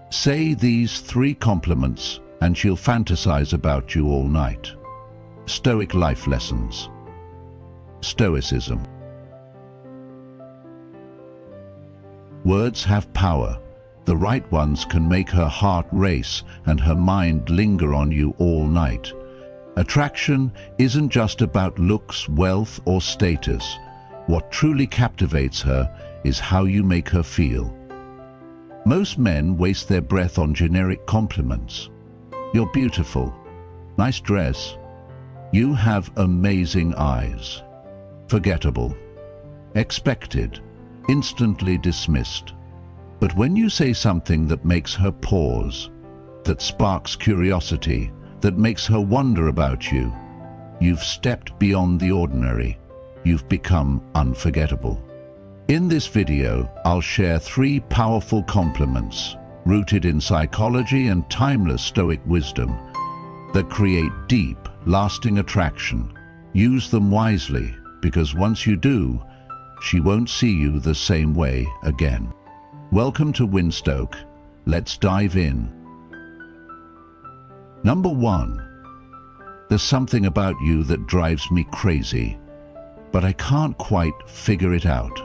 Say these 3 compliments and she'll fantasize about you all night. Stoic life lessons. Stoicism. Words have power. The right ones can make her heart race and her mind linger on you all night. Attraction isn't just about looks, wealth, or status. What truly captivates her is how you make her feel. Most men waste their breath on generic compliments. You're beautiful. Nice dress. You have amazing eyes. Forgettable. Expected. Instantly dismissed. But when you say something that makes her pause, that sparks curiosity, that makes her wonder about you, you've stepped beyond the ordinary. You've become unforgettable. In this video, I'll share 3 powerful compliments rooted in psychology and timeless Stoic wisdom that create deep, lasting attraction. Use them wisely, because once you do, she won't see you the same way again. Welcome to Stoic. Let's dive in. Number 1. There's something about you that drives me crazy, but I can't quite figure it out.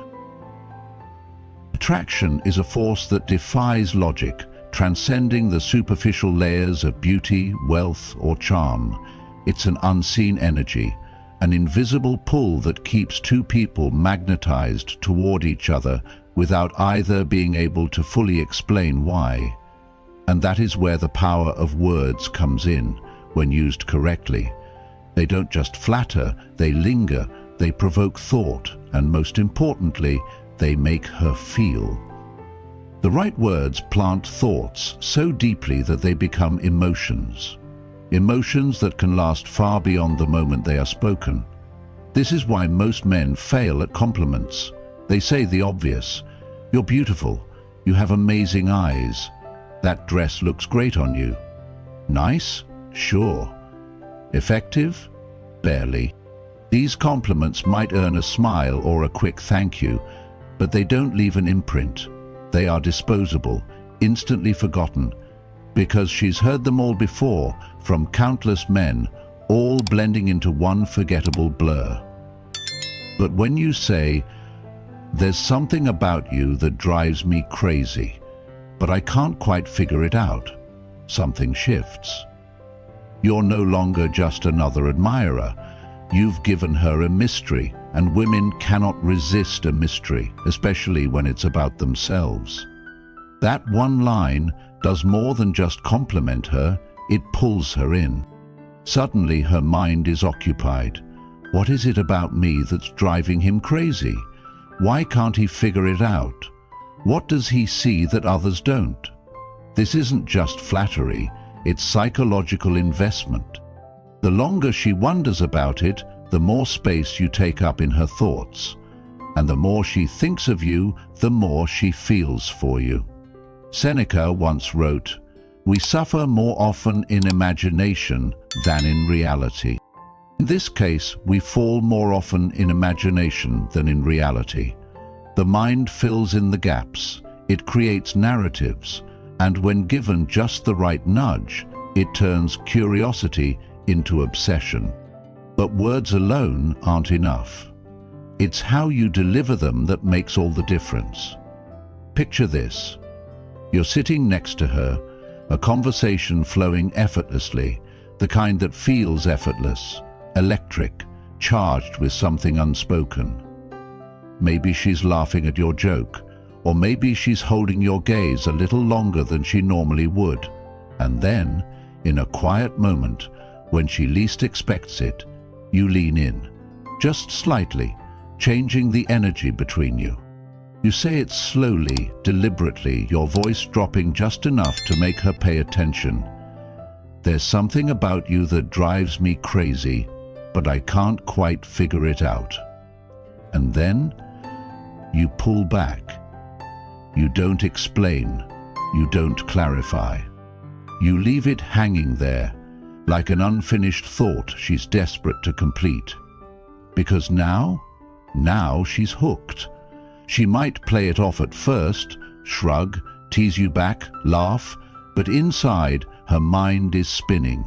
Attraction is a force that defies logic, transcending the superficial layers of beauty, wealth, or charm. It's an unseen energy, an invisible pull that keeps 2 people magnetized toward each other without either being able to fully explain why. And that is where the power of words comes in, when used correctly. They don't just flatter, they linger, they provoke thought, and most importantly, they make her feel. The right words plant thoughts so deeply that they become emotions. Emotions that can last far beyond the moment they are spoken. This is why most men fail at compliments. They say the obvious. You're beautiful. You have amazing eyes. That dress looks great on you. Nice? Sure. Effective? Barely. These compliments might earn a smile or a quick thank you, but they don't leave an imprint. They are disposable, instantly forgotten, because she's heard them all before, from countless men, all blending into one forgettable blur. But when you say, "There's something about you that drives me crazy, but I can't quite figure it out," something shifts. You're no longer just another admirer. You've given her a mystery, and women cannot resist a mystery, especially when it's about themselves. That one line does more than just compliment her, it pulls her in. Suddenly her mind is occupied. What is it about me that's driving him crazy? Why can't he figure it out? What does he see that others don't? This isn't just flattery, it's psychological investment. The longer she wonders about it, the more space you take up in her thoughts. And the more she thinks of you, the more she feels for you. Seneca once wrote, "We suffer more often in imagination than in reality." In this case, we fall more often in imagination than in reality. The mind fills in the gaps, it creates narratives, and when given just the right nudge, it turns curiosity into obsession. But words alone aren't enough. It's how you deliver them that makes all the difference. Picture this. You're sitting next to her, a conversation flowing effortlessly, the kind that feels effortless, electric, charged with something unspoken. Maybe she's laughing at your joke, or maybe she's holding your gaze a little longer than she normally would. And then, in a quiet moment, when she least expects it, you lean in, just slightly, changing the energy between you. You say it slowly, deliberately, your voice dropping just enough to make her pay attention. "There's something about you that drives me crazy, but I can't quite figure it out." And then you pull back. You don't explain. You don't clarify. You leave it hanging there, like an unfinished thought she's desperate to complete. Because now she's hooked. She might play it off at first, shrug, tease you back, laugh, but inside, her mind is spinning.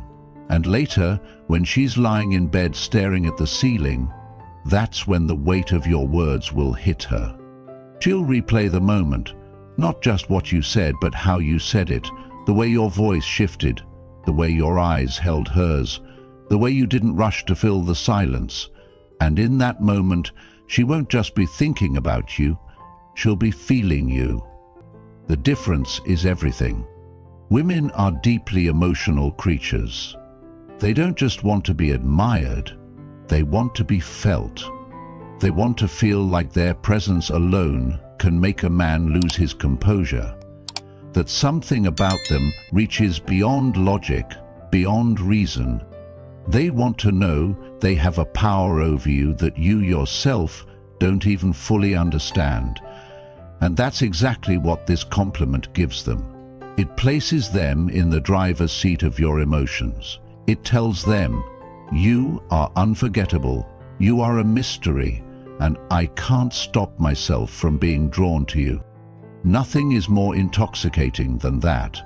And later, when she's lying in bed staring at the ceiling, that's when the weight of your words will hit her. She'll replay the moment, not just what you said, but how you said it, the way your voice shifted, the way your eyes held hers, the way you didn't rush to fill the silence. And in that moment, she won't just be thinking about you, she'll be feeling you. The difference is everything. Women are deeply emotional creatures. They don't just want to be admired, they want to be felt. They want to feel like their presence alone can make a man lose his composure, that something about them reaches beyond logic, beyond reason. They want to know they have a power over you that you yourself don't even fully understand. And that's exactly what this compliment gives them. It places them in the driver's seat of your emotions. It tells them, you are unforgettable, you are a mystery, and I can't stop myself from being drawn to you. Nothing is more intoxicating than that.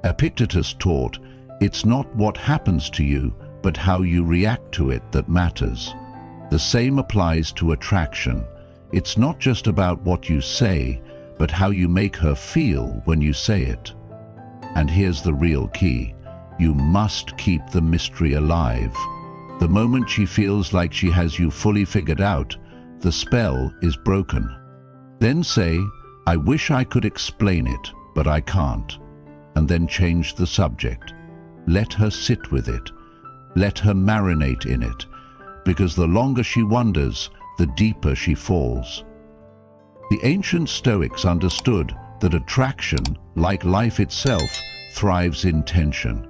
Epictetus taught, it's not what happens to you, but how you react to it that matters. The same applies to attraction. It's not just about what you say, but how you make her feel when you say it. And here's the real key. You must keep the mystery alive. The moment she feels like she has you fully figured out, the spell is broken. Then say, I wish I could explain it, but I can't. And then change the subject. Let her sit with it. Let her marinate in it, because the longer she wonders, the deeper she falls. The ancient Stoics understood that attraction, like life itself, thrives in tension.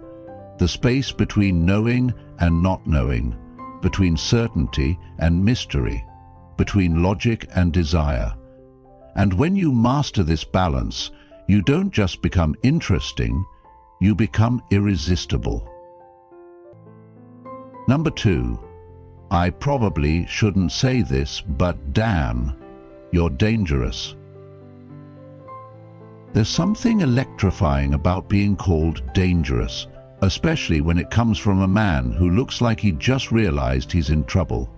The space between knowing and not knowing, between certainty and mystery, between logic and desire. And when you master this balance, you don't just become interesting, you become irresistible. Number 2, I probably shouldn't say this, but damn, you're dangerous. There's something electrifying about being called dangerous, especially when it comes from a man who looks like he just realized he's in trouble.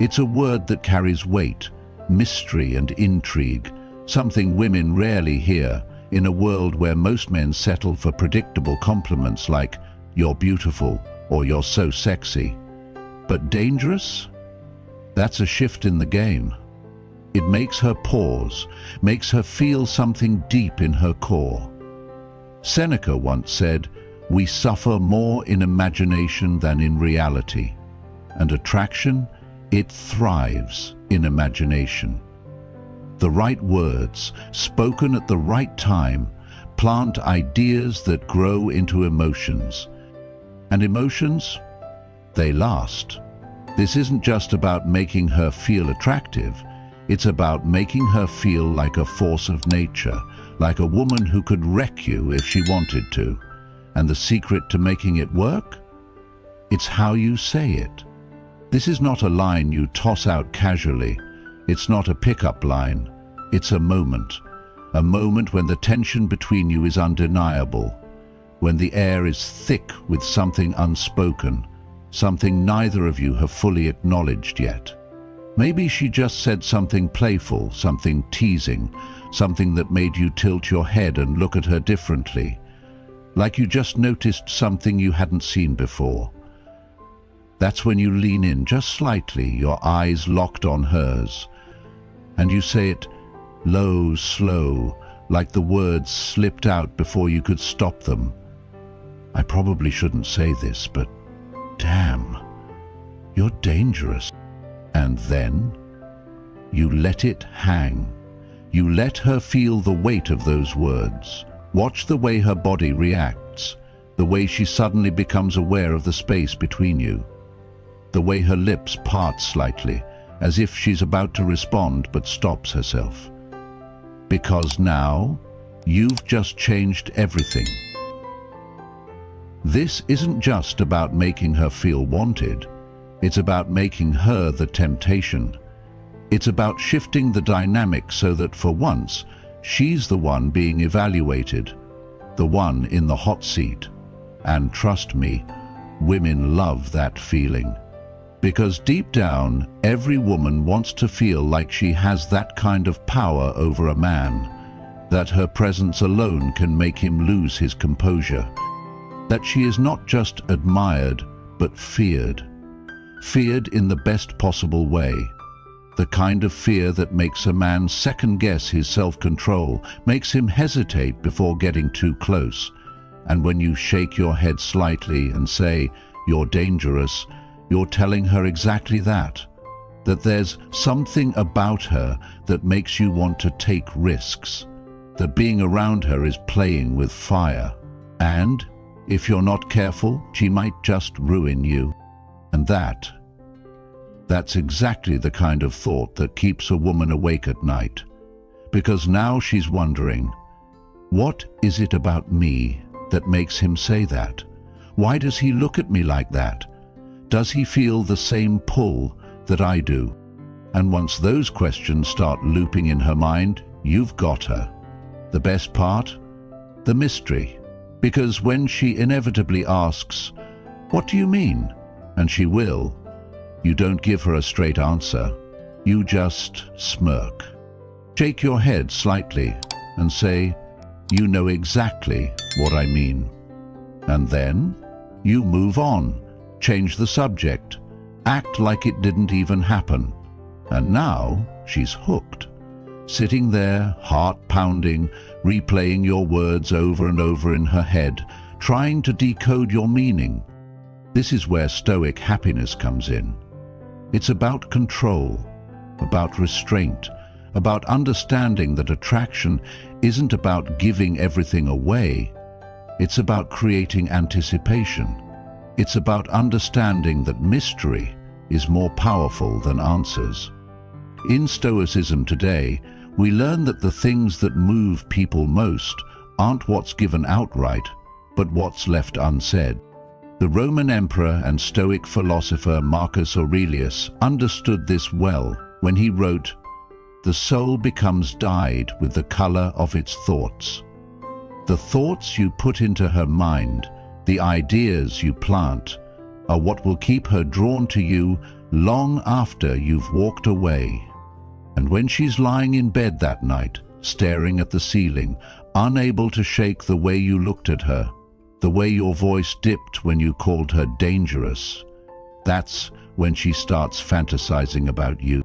It's a word that carries weight, mystery and intrigue, something women rarely hear in a world where most men settle for predictable compliments like, you're beautiful, or you're so sexy. But dangerous? That's a shift in the game. It makes her pause, makes her feel something deep in her core. Seneca once said, we suffer more in imagination than in reality. And attraction, it thrives in imagination. The right words, spoken at the right time, plant ideas that grow into emotions. And emotions, they last. This isn't just about making her feel attractive, it's about making her feel like a force of nature, like a woman who could wreck you if she wanted to. And the secret to making it work? It's how you say it. This is not a line you toss out casually. It's not a pickup line. It's a moment when the tension between you is undeniable, when the air is thick with something unspoken, something neither of you have fully acknowledged yet. Maybe she just said something playful, something teasing, something that made you tilt your head and look at her differently, like you just noticed something you hadn't seen before. That's when you lean in just slightly, your eyes locked on hers, and you say it low, slow, like the words slipped out before you could stop them. I probably shouldn't say this, but damn, you're dangerous. And then you let it hang. You let her feel the weight of those words. Watch the way her body reacts, the way she suddenly becomes aware of the space between you, the way her lips part slightly, as if she's about to respond but stops herself. Because now, you've just changed everything. This isn't just about making her feel wanted. It's about making her the temptation. It's about shifting the dynamic so that for once, she's the one being evaluated, the one in the hot seat. And trust me, women love that feeling. Because deep down, every woman wants to feel like she has that kind of power over a man, that her presence alone can make him lose his composure, that she is not just admired, but feared. Feared in the best possible way. The kind of fear that makes a man second-guess his self-control, makes him hesitate before getting too close. And when you shake your head slightly and say, "You're dangerous," you're telling her exactly that there's something about her that makes you want to take risks, that being around her is playing with fire. And if you're not careful, she might just ruin you. And that's exactly the kind of thought that keeps a woman awake at night. Because now she's wondering, what is it about me that makes him say that? Why does he look at me like that? Does he feel the same pull that I do? And once those questions start looping in her mind, you've got her. The best part? The mystery. Because when she inevitably asks, "What do you mean?" and she will, you don't give her a straight answer. You just smirk. Shake your head slightly and say, "You know exactly what I mean." And then you move on, change the subject, act like it didn't even happen. And now she's hooked. Sitting there, heart pounding, replaying your words over and over in her head, trying to decode your meaning. This is where Stoic happiness comes in. It's about control, about restraint, about understanding that attraction isn't about giving everything away. It's about creating anticipation. It's about understanding that mystery is more powerful than answers. In Stoicism today, we learn that the things that move people most aren't what's given outright, but what's left unsaid. The Roman emperor and Stoic philosopher Marcus Aurelius understood this well when he wrote, "The soul becomes dyed with the color of its thoughts." The thoughts you put into her mind, the ideas you plant, are what will keep her drawn to you long after you've walked away. And when she's lying in bed that night, staring at the ceiling, unable to shake the way you looked at her, the way your voice dipped when you called her dangerous, that's when she starts fantasizing about you.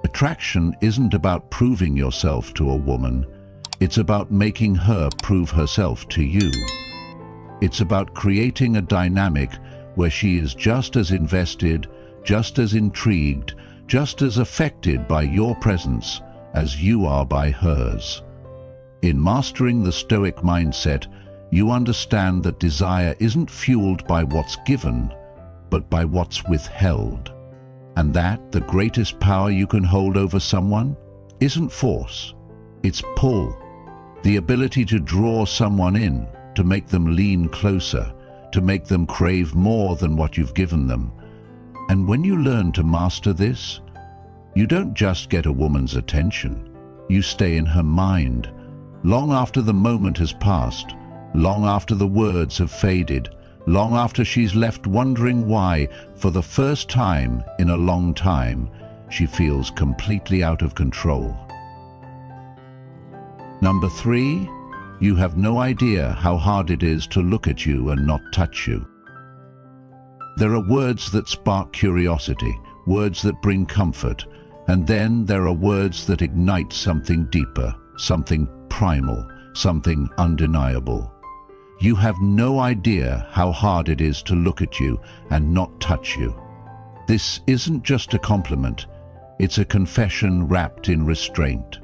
Attraction isn't about proving yourself to a woman. It's about making her prove herself to you. It's about creating a dynamic where she is just as invested, just as intrigued, just as affected by your presence as you are by hers. In mastering the Stoic mindset, you understand that desire isn't fueled by what's given, but by what's withheld. And that the greatest power you can hold over someone isn't force, it's pull. The ability to draw someone in, to make them lean closer, to make them crave more than what you've given them. And when you learn to master this, you don't just get a woman's attention, you stay in her mind, long after the moment has passed, long after the words have faded, long after she's left wondering why, for the first time in a long time, she feels completely out of control. Number 3, you have no idea how hard it is to look at you and not touch you. There are words that spark curiosity, words that bring comfort, and then there are words that ignite something deeper, something primal, something undeniable. You have no idea how hard it is to look at you and not touch you. This isn't just a compliment, it's a confession wrapped in restraint.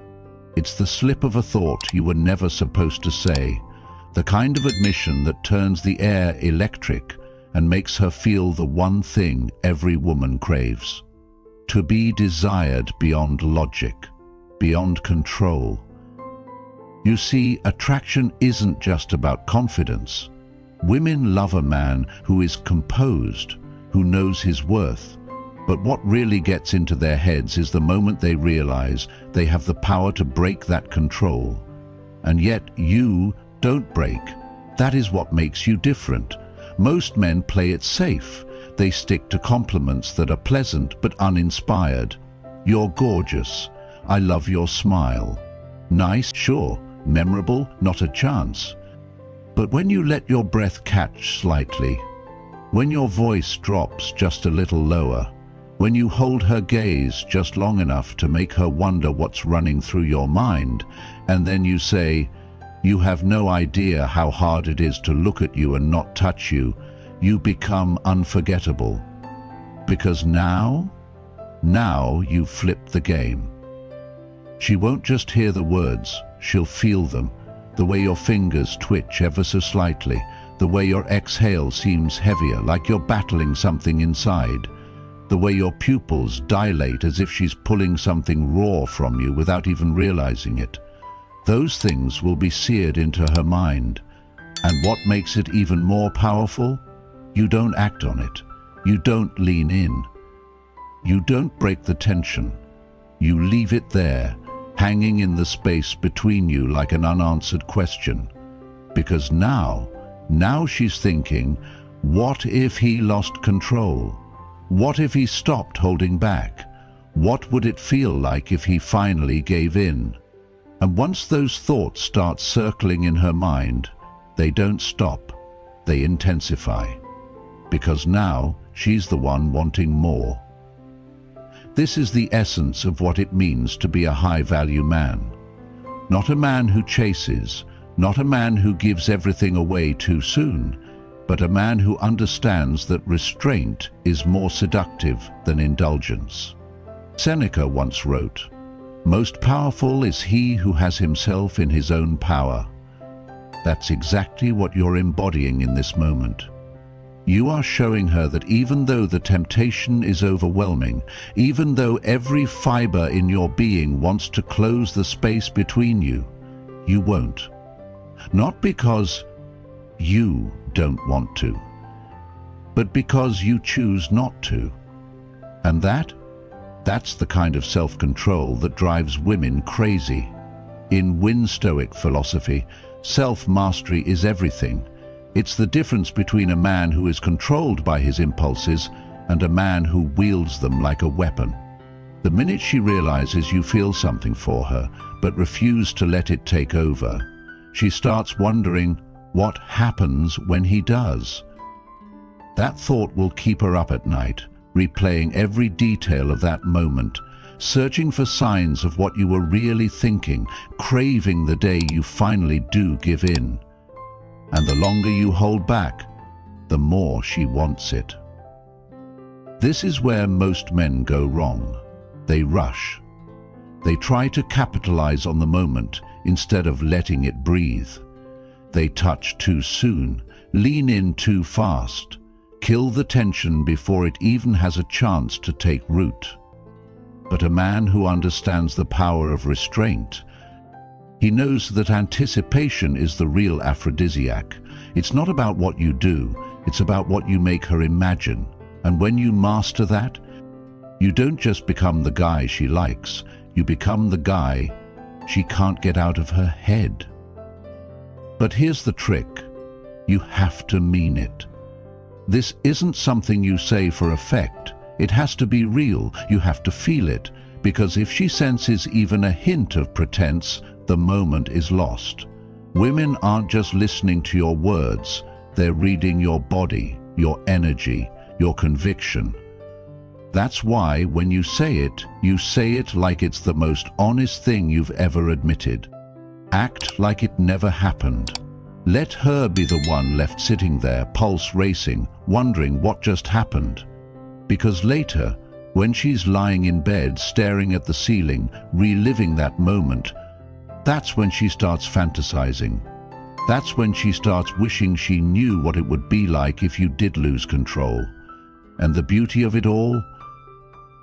It's the slip of a thought you were never supposed to say, the kind of admission that turns the air electric and makes her feel the one thing every woman craves: to be desired beyond logic, beyond control. You see, attraction isn't just about confidence. Women love a man who is composed, who knows his worth. But what really gets into their heads is the moment they realize they have the power to break that control, And yet you don't break. That is what makes you different. Most men play it safe. They stick to compliments that are pleasant but uninspired. You're gorgeous. I love your smile. Nice, sure. Memorable, not a chance. But when you let your breath catch slightly, when your voice drops just a little lower, when you hold her gaze just long enough to make her wonder what's running through your mind, and then you say, "You have no idea how hard it is to look at you and not touch you," you become unforgettable. Because now you've flipped the game. She won't just hear the words, she'll feel them. The way your fingers twitch ever so slightly, the way your exhale seems heavier, like you're battling something inside, the way your pupils dilate as if she's pulling something raw from you without even realizing it. Those things will be seared into her mind. And what makes it even more powerful? You don't act on it. You don't lean in. You don't break the tension. You leave it there, hanging in the space between you like an unanswered question. Because now she's thinking, what if he lost control? What if he stopped holding back? What would it feel like if he finally gave in? And once those thoughts start circling in her mind, they don't stop, they intensify. Because now she's the one wanting more. This is the essence of what it means to be a high-value man. Not a man who chases, not a man who gives everything away too soon, but a man who understands that restraint is more seductive than indulgence. Seneca once wrote, "Most powerful is he who has himself in his own power." That's exactly what you're embodying in this moment. You are showing her that even though the temptation is overwhelming, even though every fiber in your being wants to close the space between you, you won't. Not because you don't want to, but because you choose not to. And that's the kind of self-control that drives women crazy. In Stoic philosophy, self-mastery is everything. It's the difference between a man who is controlled by his impulses and a man who wields them like a weapon. The minute she realizes you feel something for her, but refuse to let it take over, she starts wondering what happens when he does. That thought will keep her up at night, replaying every detail of that moment, searching for signs of what you were really thinking, craving the day you finally do give in. And the longer you hold back, the more she wants it. This is where most men go wrong. They rush. They try to capitalize on the moment instead of letting it breathe. They touch too soon, lean in too fast, kill the tension before it even has a chance to take root. But a man who understands the power of restraint, he knows that anticipation is the real aphrodisiac. It's not about what you do, it's about what you make her imagine. And when you master that, you don't just become the guy she likes, you become the guy she can't get out of her head. But here's the trick. You have to mean it. This isn't something you say for effect. It has to be real. You have to feel it. Because if she senses even a hint of pretense, the moment is lost. Women aren't just listening to your words. They're reading your body, your energy, your conviction. That's why when you say it like it's the most honest thing you've ever admitted. Act like it never happened. Let her be the one left sitting there, pulse racing, wondering what just happened. Because later, when she's lying in bed, staring at the ceiling, reliving that moment, that's when she starts fantasizing. That's when she starts wishing she knew what it would be like if you did lose control. And the beauty of it all,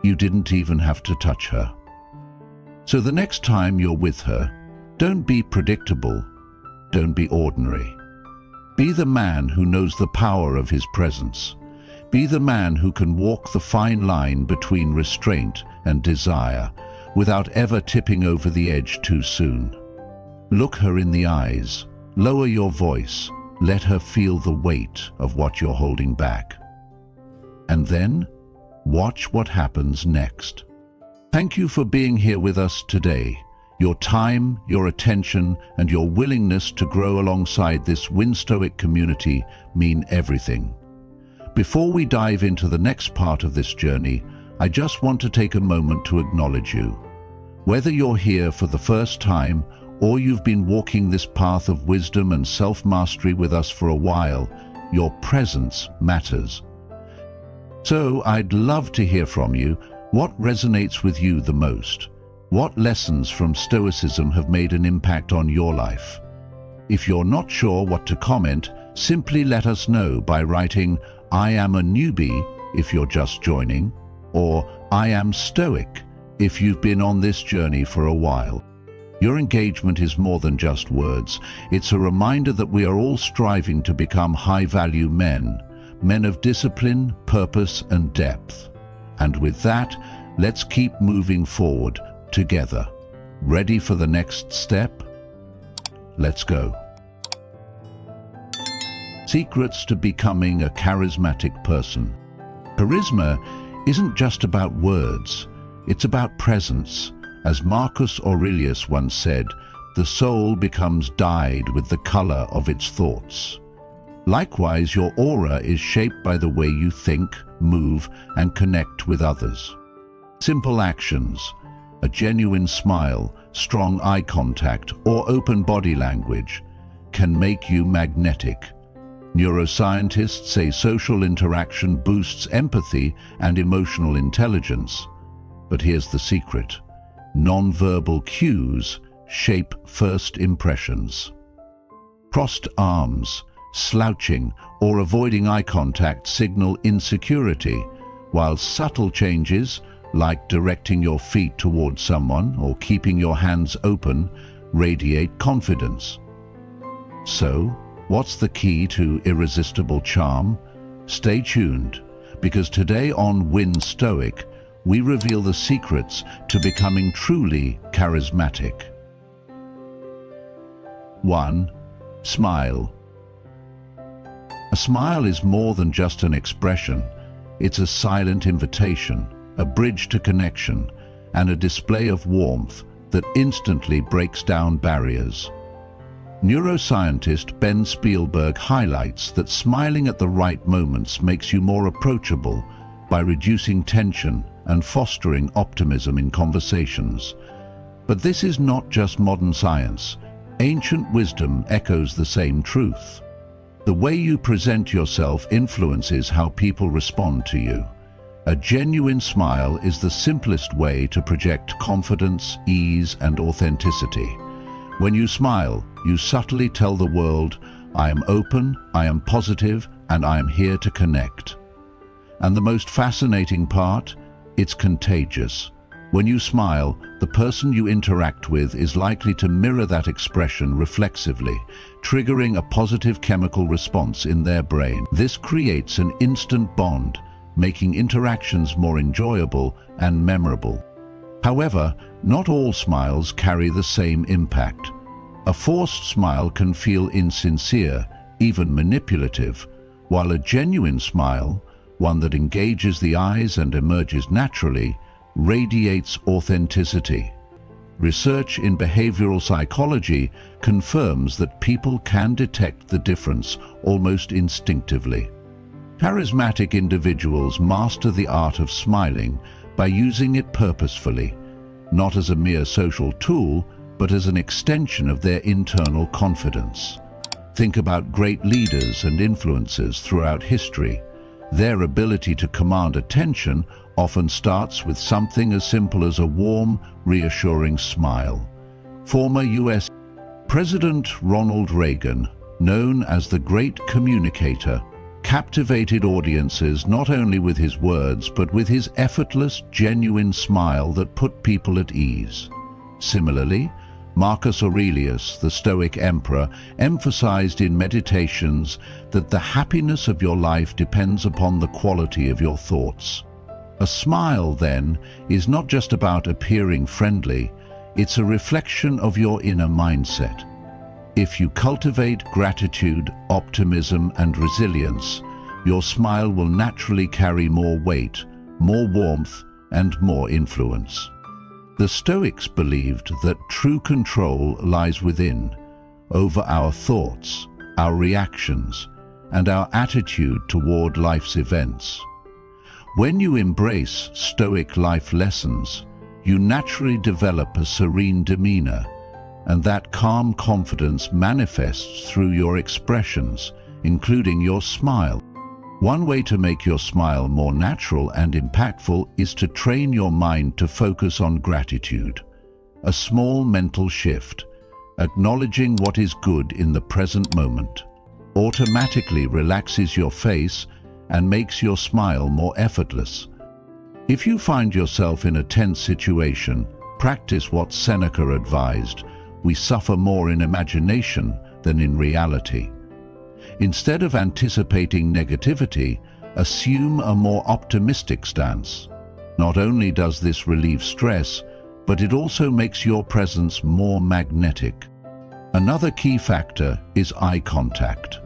you didn't even have to touch her. So the next time you're with her, don't be predictable. Don't be ordinary. Be the man who knows the power of his presence. Be the man who can walk the fine line between restraint and desire without ever tipping over the edge too soon. Look her in the eyes, lower your voice, let her feel the weight of what you're holding back. And then, watch what happens next. Thank you for being here with us today. Your time, your attention, and your willingness to grow alongside this Stoic community mean everything. Before we dive into the next part of this journey, I just want to take a moment to acknowledge you. Whether you're here for the first time or you've been walking this path of wisdom and self-mastery with us for a while, your presence matters. So I'd love to hear from you. What resonates with you the most? What lessons from Stoicism have made an impact on your life? If you're not sure what to comment, simply let us know by writing, "I am a newbie," if you're just joining, or "I am Stoic," if you've been on this journey for a while. Your engagement is more than just words. It's a reminder that we are all striving to become high-value men of discipline, purpose, and depth. And with that, let's keep moving forward together. Ready for the next step? Let's go. Secrets to becoming a charismatic person. Charisma isn't just about words, it's about presence. As Marcus Aurelius once said, the soul becomes dyed with the color of its thoughts. Likewise, your aura is shaped by the way you think, move, and connect with others. Simple actions, a genuine smile, strong eye contact, or open body language can make you magnetic. Neuroscientists say social interaction boosts empathy and emotional intelligence. But here's the secret. Non-verbal cues shape first impressions. Crossed arms, slouching, or avoiding eye contact signal insecurity, while subtle changes, like directing your feet towards someone or keeping your hands open, radiate confidence. So, what's the key to irresistible charm? Stay tuned, because today on Win Stoic, we reveal the secrets to becoming truly charismatic. 1. Smile. A smile is more than just an expression. It's a silent invitation, a bridge to connection, and a display of warmth that instantly breaks down barriers. Neuroscientist Ben Spielberg highlights that smiling at the right moments makes you more approachable by reducing tension and fostering optimism in conversations. But this is not just modern science. Ancient wisdom echoes the same truth. The way you present yourself influences how people respond to you. A genuine smile is the simplest way to project confidence, ease, and authenticity. When you smile, you subtly tell the world, "I am open, I am positive, and I am here to connect." And the most fascinating part? It's contagious. When you smile, the person you interact with is likely to mirror that expression reflexively, triggering a positive chemical response in their brain. This creates an instant bond, making interactions more enjoyable and memorable. However, not all smiles carry the same impact. A forced smile can feel insincere, even manipulative, while a genuine smile, one that engages the eyes and emerges naturally, radiates authenticity. Research in behavioral psychology confirms that people can detect the difference almost instinctively. Charismatic individuals master the art of smiling by using it purposefully, not as a mere social tool, but as an extension of their internal confidence. Think about great leaders and influencers throughout history. Their ability to command attention often starts with something as simple as a warm, reassuring smile. Former U.S. President Ronald Reagan, known as the Great Communicator, captivated audiences not only with his words but with his effortless, genuine smile that put people at ease. Similarly, Marcus Aurelius, the Stoic emperor, emphasized in Meditations that the happiness of your life depends upon the quality of your thoughts. A smile, then, is not just about appearing friendly, It's a reflection of your inner mindset. If you cultivate gratitude, optimism, and resilience, your smile will naturally carry more weight, more warmth, and more influence. The Stoics believed that true control lies within, over our thoughts, our reactions, and our attitude toward life's events. When you embrace Stoic life lessons, you naturally develop a serene demeanor, and that calm confidence manifests through your expressions, including your smile. One way to make your smile more natural and impactful is to train your mind to focus on gratitude. A small mental shift, acknowledging what is good in the present moment, automatically relaxes your face and makes your smile more effortless. If you find yourself in a tense situation, practice what Seneca advised: we suffer more in imagination than in reality. Instead of anticipating negativity, assume a more optimistic stance. Not only does this relieve stress, but it also makes your presence more magnetic. Another key factor is eye contact.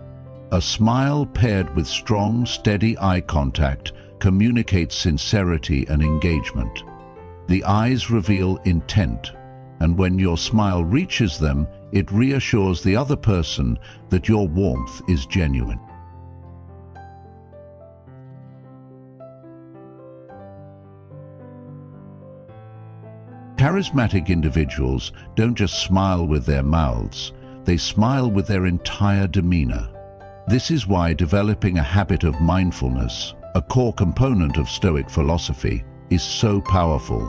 A smile paired with strong, steady eye contact communicates sincerity and engagement. The eyes reveal intent, and when your smile reaches them, it reassures the other person that your warmth is genuine. Charismatic individuals don't just smile with their mouths, they smile with their entire demeanor. This is why developing a habit of mindfulness, a core component of Stoic philosophy, is so powerful.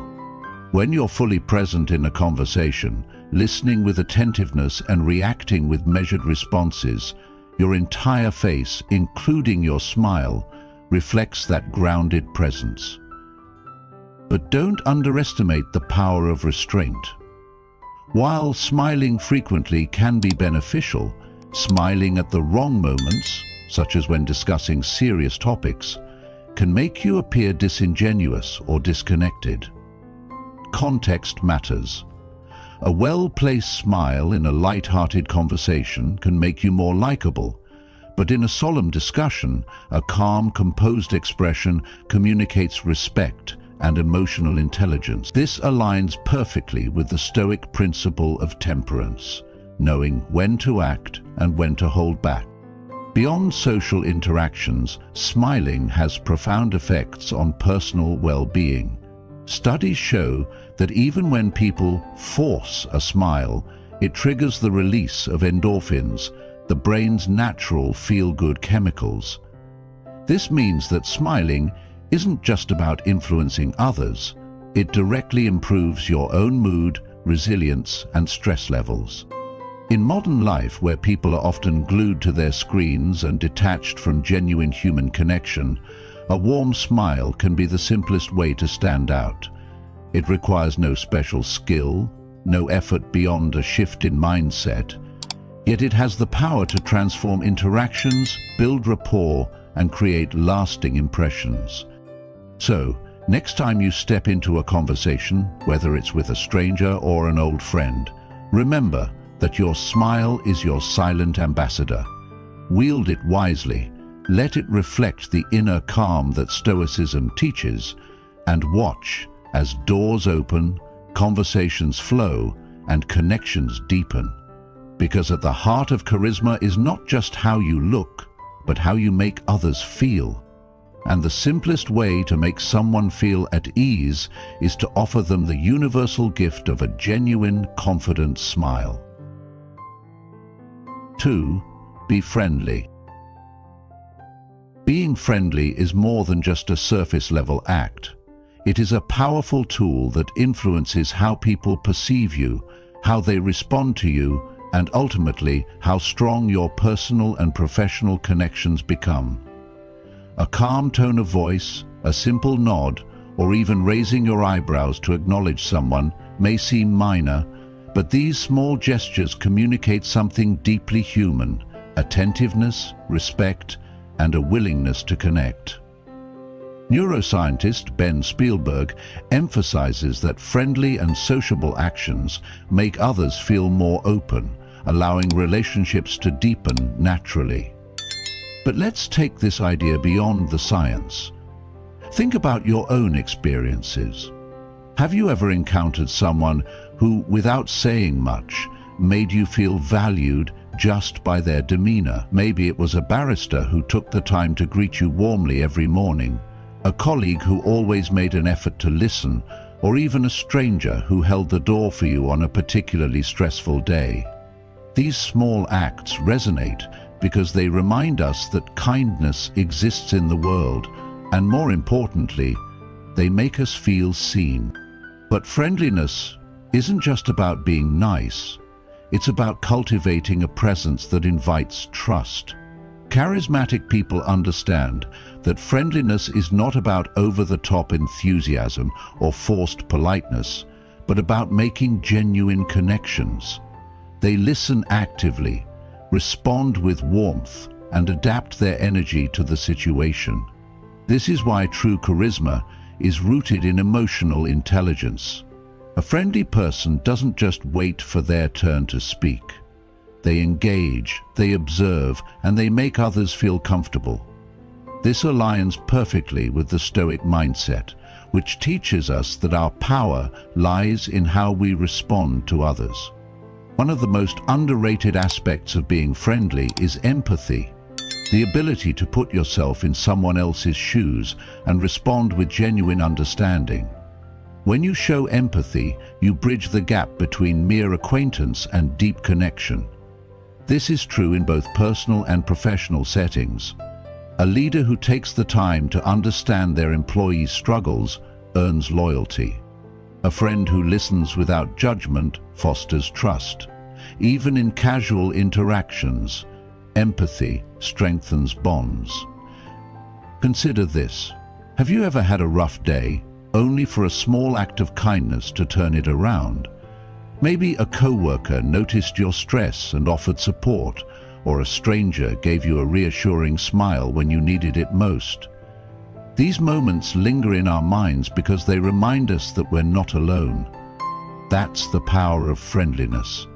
When you're fully present in a conversation, listening with attentiveness and reacting with measured responses, your entire face, including your smile, reflects that grounded presence. But don't underestimate the power of restraint. While smiling frequently can be beneficial, smiling at the wrong moments, such as when discussing serious topics, can make you appear disingenuous or disconnected. Context matters. A well-placed smile in a light-hearted conversation can make you more likable, but in a solemn discussion, a calm, composed expression communicates respect and emotional intelligence. This aligns perfectly with the Stoic principle of temperance, knowing when to act and when to hold back. Beyond social interactions, smiling has profound effects on personal well-being. Studies show that even when people force a smile, it triggers the release of endorphins, the brain's natural feel-good chemicals. This means that smiling isn't just about influencing others, it directly improves your own mood, resilience, and stress levels. In modern life, where people are often glued to their screens and detached from genuine human connection, a warm smile can be the simplest way to stand out. It requires no special skill, no effort beyond a shift in mindset, yet it has the power to transform interactions, build rapport, and create lasting impressions. So, next time you step into a conversation, whether it's with a stranger or an old friend, remember that your smile is your silent ambassador. Wield it wisely, let it reflect the inner calm that Stoicism teaches, and watch as doors open, conversations flow, and connections deepen. Because at the heart of charisma is not just how you look, but how you make others feel. And the simplest way to make someone feel at ease is to offer them the universal gift of a genuine, confident smile. 2. Be friendly. Being friendly is more than just a surface-level act. It is a powerful tool that influences how people perceive you, how they respond to you, and ultimately how strong your personal and professional connections become. A calm tone of voice, a simple nod, or even raising your eyebrows to acknowledge someone may seem minor, but these small gestures communicate something deeply human: attentiveness, respect, and a willingness to connect. Neuroscientist Ben Spielberg emphasizes that friendly and sociable actions make others feel more open, allowing relationships to deepen naturally. But let's take this idea beyond the science. Think about your own experiences. Have you ever encountered someone who, without saying much, made you feel valued just by their demeanor? Maybe it was a barrister who took the time to greet you warmly every morning, a colleague who always made an effort to listen, or even a stranger who held the door for you on a particularly stressful day. These small acts resonate because they remind us that kindness exists in the world, and more importantly, they make us feel seen. But friendliness isn't just about being nice. It's about cultivating a presence that invites trust. Charismatic people understand that friendliness is not about over-the-top enthusiasm or forced politeness, but about making genuine connections. They listen actively, respond with warmth, and adapt their energy to the situation. This is why true charisma is rooted in emotional intelligence. A friendly person doesn't just wait for their turn to speak. They engage, they observe, and they make others feel comfortable. This aligns perfectly with the Stoic mindset, which teaches us that our power lies in how we respond to others. One of the most underrated aspects of being friendly is empathy, the ability to put yourself in someone else's shoes and respond with genuine understanding. When you show empathy, you bridge the gap between mere acquaintance and deep connection. This is true in both personal and professional settings. A leader who takes the time to understand their employees' struggles earns loyalty. A friend who listens without judgment fosters trust. Even in casual interactions, empathy strengthens bonds. Consider this. Have you ever had a rough day, only for a small act of kindness to turn it around? Maybe a coworker noticed your stress and offered support, or a stranger gave you a reassuring smile when you needed it most. These moments linger in our minds because they remind us that we're not alone. That's the power of friendliness.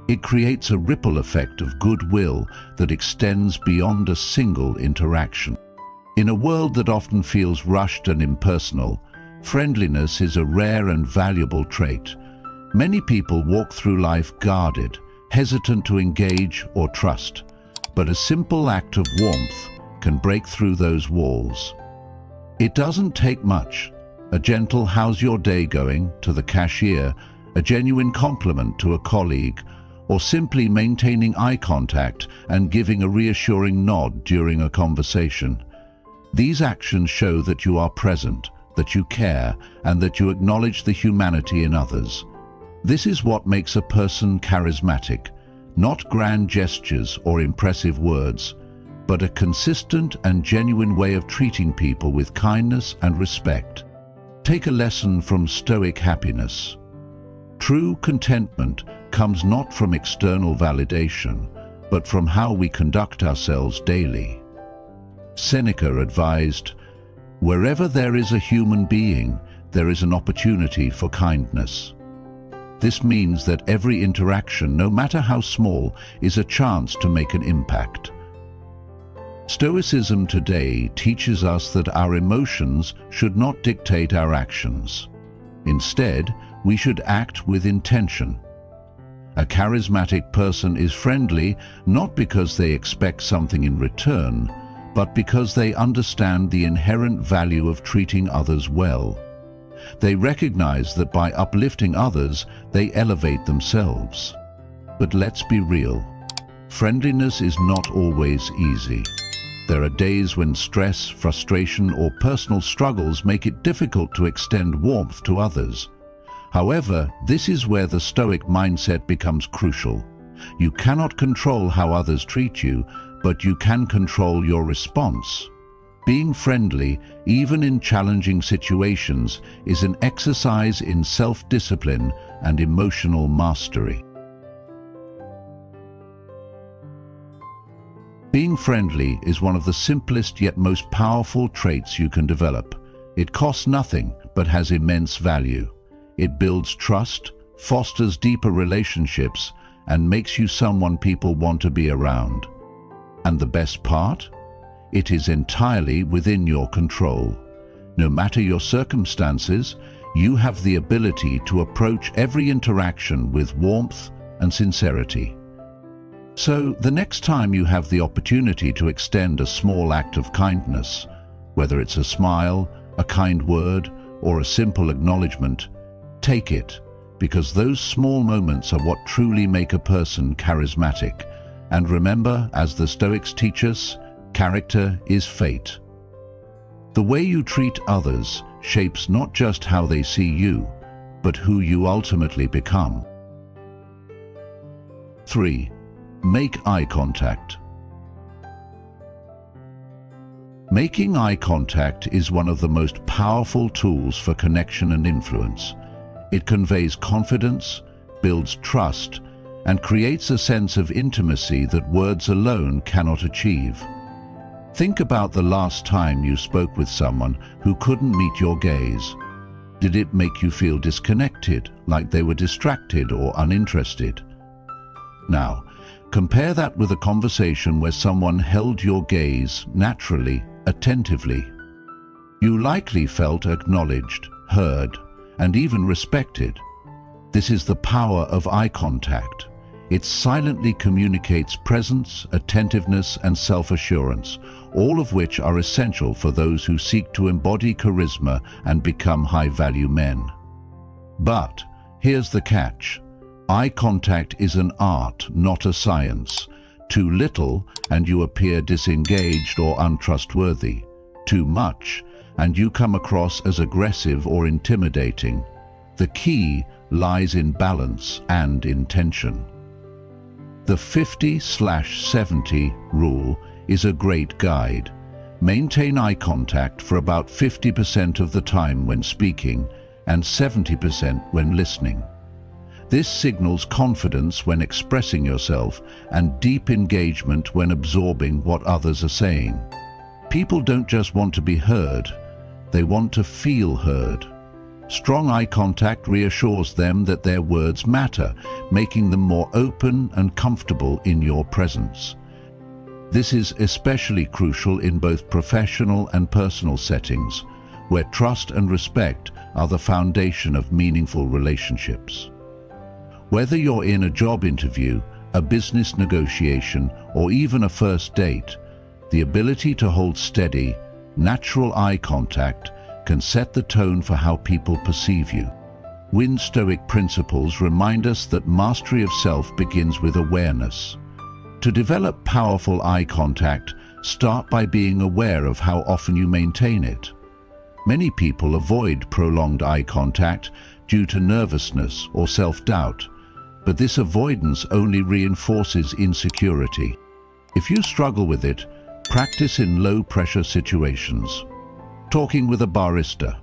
It creates a ripple effect of goodwill that extends beyond a single interaction. In a world that often feels rushed and impersonal, friendliness is a rare and valuable trait. Many people walk through life guarded, hesitant to engage or trust, but a simple act of warmth can break through those walls. It doesn't take much. A gentle "how's your day going" to the cashier, a genuine compliment to a colleague, or simply maintaining eye contact and giving a reassuring nod during a conversation. These actions show that you are present, that you care, and that you acknowledge the humanity in others. This is what makes a person charismatic, not grand gestures or impressive words, but a consistent and genuine way of treating people with kindness and respect. Take a lesson from Stoic happiness. True contentment comes not from external validation, but from how we conduct ourselves daily. Seneca advised, "Wherever there is a human being, there is an opportunity for kindness." This means that every interaction, no matter how small, is a chance to make an impact. Stoicism today teaches us that our emotions should not dictate our actions. Instead, we should act with intention. A charismatic person is friendly not because they expect something in return, but because they understand the inherent value of treating others well. They recognize that by uplifting others, they elevate themselves. But let's be real. Friendliness is not always easy. There are days when stress, frustration, or personal struggles make it difficult to extend warmth to others. However, this is where the Stoic mindset becomes crucial. You cannot control how others treat you, but you can control your response. Being friendly, even in challenging situations, is an exercise in self-discipline and emotional mastery. Being friendly is one of the simplest yet most powerful traits you can develop. It costs nothing but has immense value. It builds trust, fosters deeper relationships, and makes you someone people want to be around. And the best part? It is entirely within your control. No matter your circumstances, you have the ability to approach every interaction with warmth and sincerity. So, the next time you have the opportunity to extend a small act of kindness, whether it's a smile, a kind word, or a simple acknowledgement, take it, because those small moments are what truly make a person charismatic. And remember, as the Stoics teach us, character is fate. The way you treat others shapes not just how they see you, but who you ultimately become. 3. Make eye contact. Making eye contact is one of the most powerful tools for connection and influence. It conveys confidence, builds trust, and creates a sense of intimacy that words alone cannot achieve. Think about the last time you spoke with someone who couldn't meet your gaze. Did it make you feel disconnected, like they were distracted or uninterested? Now, compare that with a conversation where someone held your gaze naturally, attentively. You likely felt acknowledged, heard, and even respected. This is the power of eye contact. It silently communicates presence, attentiveness, and self-assurance, all of which are essential for those who seek to embody charisma and become high-value men. But here's the catch. Eye contact is an art, not a science. Too little, and you appear disengaged or untrustworthy. Too much, and you come across as aggressive or intimidating. The key lies in balance and intention. The 50/70 rule is a great guide. Maintain eye contact for about 50% of the time when speaking and 70% when listening. This signals confidence when expressing yourself and deep engagement when absorbing what others are saying. People don't just want to be heard, they want to feel heard. Strong eye contact reassures them that their words matter, making them more open and comfortable in your presence. This is especially crucial in both professional and personal settings, where trust and respect are the foundation of meaningful relationships. Whether you're in a job interview, a business negotiation, or even a first date, the ability to hold steady, natural eye contact can set the tone for how people perceive you. Stoic principles remind us that mastery of self begins with awareness. To develop powerful eye contact, start by being aware of how often you maintain it. Many people avoid prolonged eye contact due to nervousness or self-doubt, but this avoidance only reinforces insecurity. If you struggle with it, practice in low-pressure situations. Talking with a barista,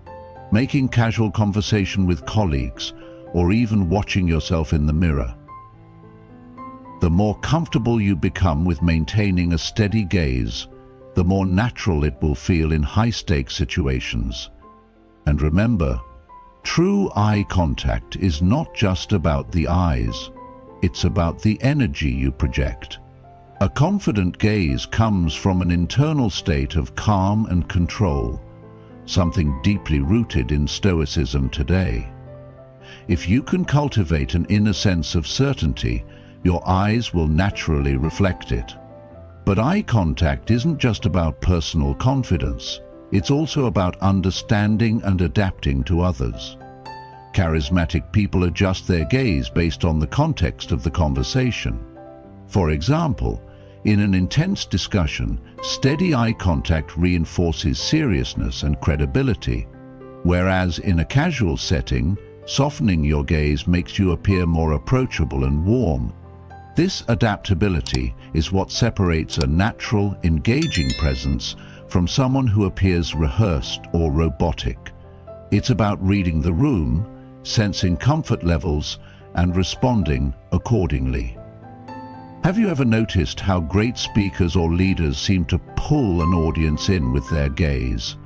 making casual conversation with colleagues, or even watching yourself in the mirror. The more comfortable you become with maintaining a steady gaze, the more natural it will feel in high-stakes situations. And remember, true eye contact is not just about the eyes, it's about the energy you project. A confident gaze comes from an internal state of calm and control, something deeply rooted in Stoicism today. If you can cultivate an inner sense of certainty, your eyes will naturally reflect it. But eye contact isn't just about personal confidence, it's also about understanding and adapting to others. Charismatic people adjust their gaze based on the context of the conversation. For example, in an intense discussion, steady eye contact reinforces seriousness and credibility, whereas in a casual setting, softening your gaze makes you appear more approachable and warm. This adaptability is what separates a natural, engaging presence from someone who appears rehearsed or robotic. It's about reading the room, sensing comfort levels, and responding accordingly. Have you ever noticed how great speakers or leaders seem to pull an audience in with their gaze?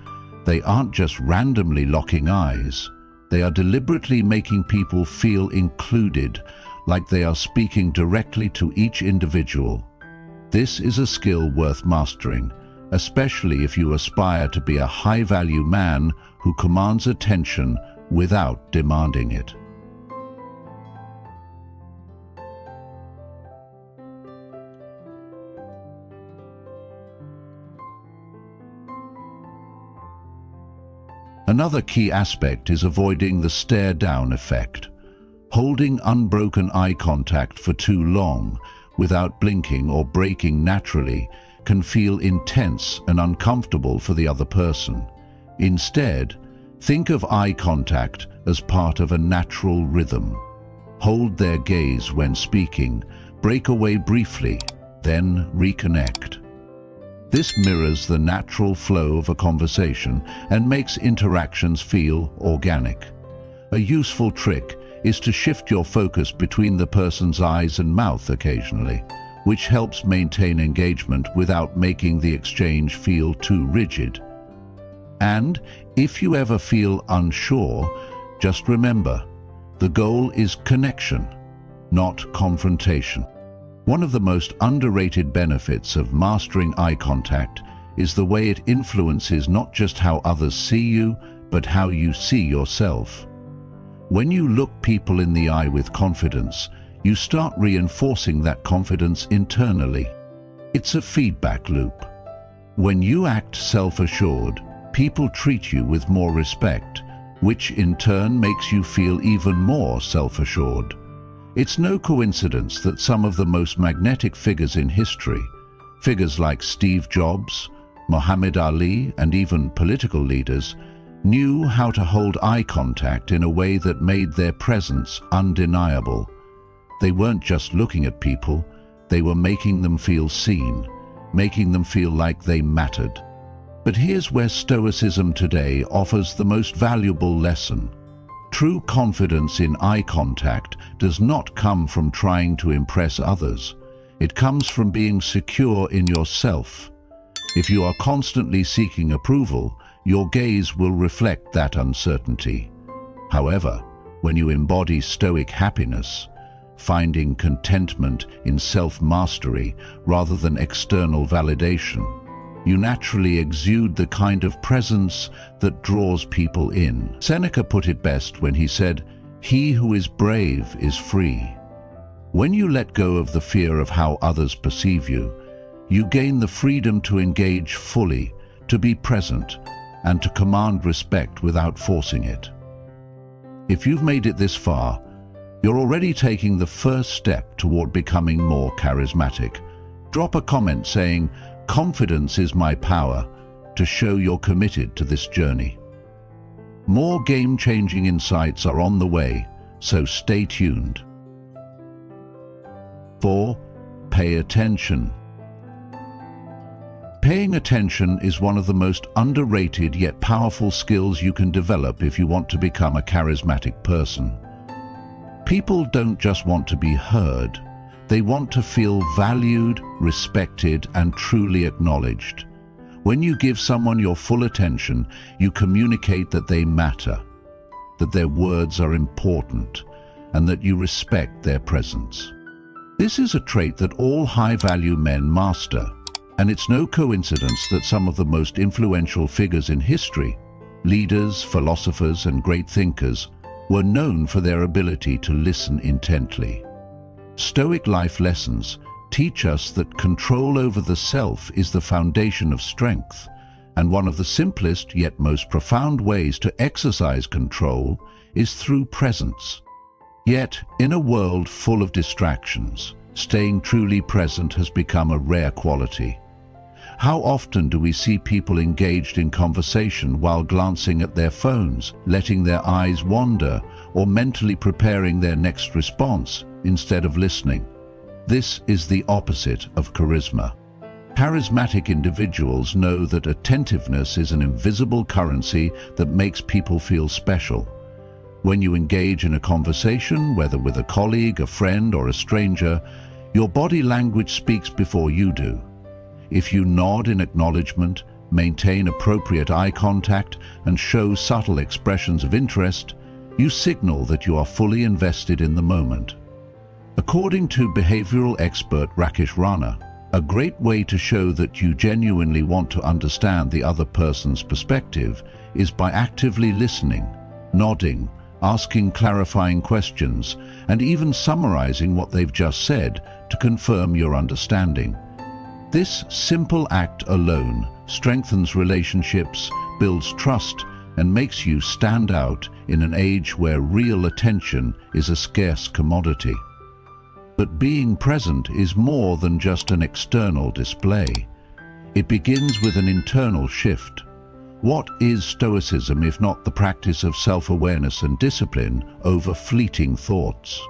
They aren't just randomly locking eyes. They are deliberately making people feel included, like they are speaking directly to each individual. This is a skill worth mastering, especially if you aspire to be a high-value man who commands attention without demanding it. Another key aspect is avoiding the stare-down effect. Holding unbroken eye contact for too long, without blinking or breaking naturally, can feel intense and uncomfortable for the other person. Instead, think of eye contact as part of a natural rhythm. Hold their gaze when speaking, break away briefly, then reconnect. This mirrors the natural flow of a conversation and makes interactions feel organic. A useful trick is to shift your focus between the person's eyes and mouth occasionally, which helps maintain engagement without making the exchange feel too rigid. And if you ever feel unsure, just remember, the goal is connection, not confrontation. One of the most underrated benefits of mastering eye contact is the way it influences not just how others see you, but how you see yourself. When you look people in the eye with confidence, you start reinforcing that confidence internally. It's a feedback loop. When you act self-assured, people treat you with more respect, which in turn makes you feel even more self-assured. It's no coincidence that some of the most magnetic figures in history, figures like Steve Jobs, Muhammad Ali, and even political leaders, knew how to hold eye contact in a way that made their presence undeniable. They weren't just looking at people, they were making them feel seen, making them feel like they mattered. But here's where Stoicism today offers the most valuable lesson. True confidence in eye contact does not come from trying to impress others. It comes from being secure in yourself. If you are constantly seeking approval, your gaze will reflect that uncertainty. However, when you embody stoic happiness, finding contentment in self-mastery rather than external validation, you naturally exude the kind of presence that draws people in. Seneca put it best when he said, "He who is brave is free." When you let go of the fear of how others perceive you, you gain the freedom to engage fully, to be present, and to command respect without forcing it. If you've made it this far, you're already taking the first step toward becoming more charismatic. Drop a comment saying, "Confidence is my power," to show you're committed to this journey. More game-changing insights are on the way, so stay tuned. 4. Pay attention. Paying attention is one of the most underrated yet powerful skills you can develop if you want to become a charismatic person. People don't just want to be heard. They want to feel valued, respected, and truly acknowledged. When you give someone your full attention, you communicate that they matter, that their words are important, and that you respect their presence. This is a trait that all high-value men master, and it's no coincidence that some of the most influential figures in history, leaders, philosophers, and great thinkers, were known for their ability to listen intently. Stoic life lessons teach us that control over the self is the foundation of strength, and one of the simplest yet most profound ways to exercise control is through presence. Yet, in a world full of distractions, staying truly present has become a rare quality. How often do we see people engaged in conversation while glancing at their phones, letting their eyes wander, or mentally preparing their next response instead of listening? This is the opposite of charisma. Charismatic individuals know that attentiveness is an invisible currency that makes people feel special. When you engage in a conversation, whether with a colleague, a friend, or a stranger, your body language speaks before you do. If you nod in acknowledgement, maintain appropriate eye contact, and show subtle expressions of interest, you signal that you are fully invested in the moment. According to behavioral expert Rakesh Rana, a great way to show that you genuinely want to understand the other person's perspective is by actively listening, nodding, asking clarifying questions, and even summarizing what they've just said to confirm your understanding. This simple act alone strengthens relationships, builds trust, and makes you stand out in an age where real attention is a scarce commodity. But being present is more than just an external display. It begins with an internal shift. What is Stoicism if not the practice of self-awareness and discipline over fleeting thoughts?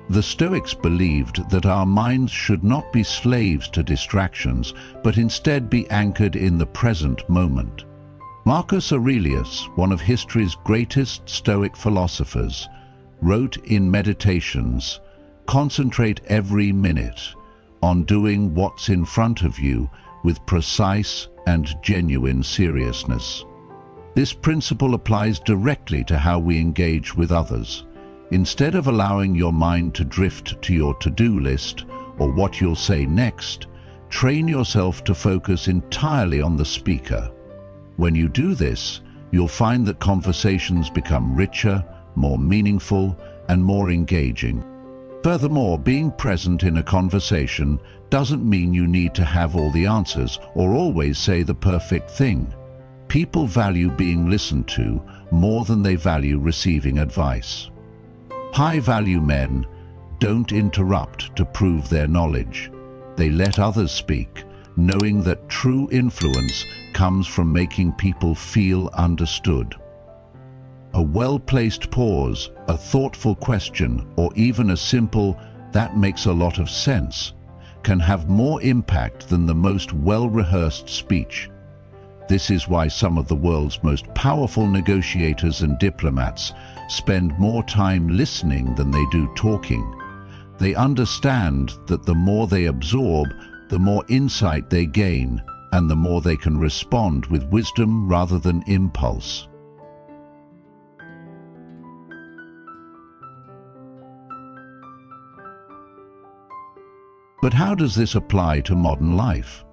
The Stoics believed that our minds should not be slaves to distractions, but instead be anchored in the present moment. Marcus Aurelius, one of history's greatest Stoic philosophers, wrote in Meditations, "Concentrate every minute on doing what's in front of you with precise and genuine seriousness." This principle applies directly to how we engage with others. Instead of allowing your mind to drift to your to-do list or what you'll say next, train yourself to focus entirely on the speaker. When you do this, you'll find that conversations become richer, more meaningful, and more engaging. Furthermore, being present in a conversation doesn't mean you need to have all the answers or always say the perfect thing. People value being listened to more than they value receiving advice. High-value men don't interrupt to prove their knowledge. They let others speak, knowing that true influence comes from making people feel understood. A well-placed pause, a thoughtful question, or even a simple "that makes a lot of sense" can have more impact than the most well-rehearsed speech. This is why some of the world's most powerful negotiators and diplomats spend more time listening than they do talking. They understand that the more they absorb, the more insight they gain, and the more they can respond with wisdom rather than impulse. But how does this apply to modern life?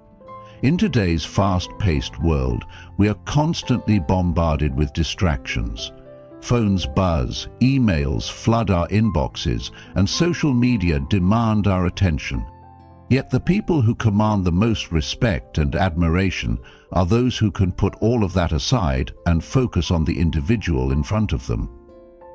In today's fast-paced world, we are constantly bombarded with distractions. Phones buzz, emails flood our inboxes, and social media demand our attention. Yet the people who command the most respect and admiration are those who can put all of that aside and focus on the individual in front of them.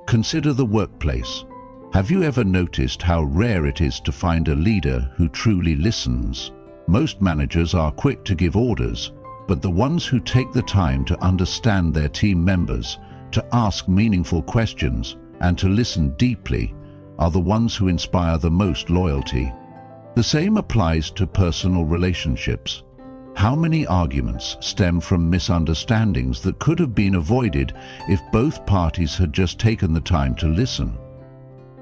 Consider the workplace. Have you ever noticed how rare it is to find a leader who truly listens? Most managers are quick to give orders, but the ones who take the time to understand their team members, to ask meaningful questions, and to listen deeply are the ones who inspire the most loyalty. The same applies to personal relationships. How many arguments stem from misunderstandings that could have been avoided if both parties had just taken the time to listen?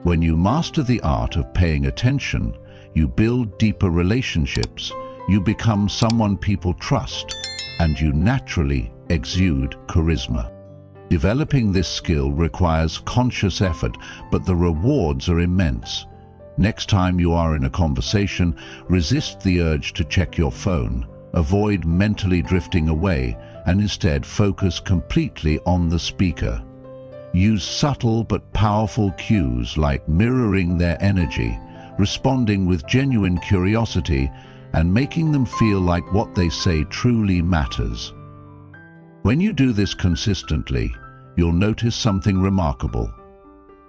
When you master the art of paying attention, you build deeper relationships, you become someone people trust, and you naturally exude charisma. Developing this skill requires conscious effort, but the rewards are immense. Next time you are in a conversation, resist the urge to check your phone, avoid mentally drifting away, and instead focus completely on the speaker. Use subtle but powerful cues like mirroring their energy, responding with genuine curiosity, and making them feel like what they say truly matters. When you do this consistently, you'll notice something remarkable.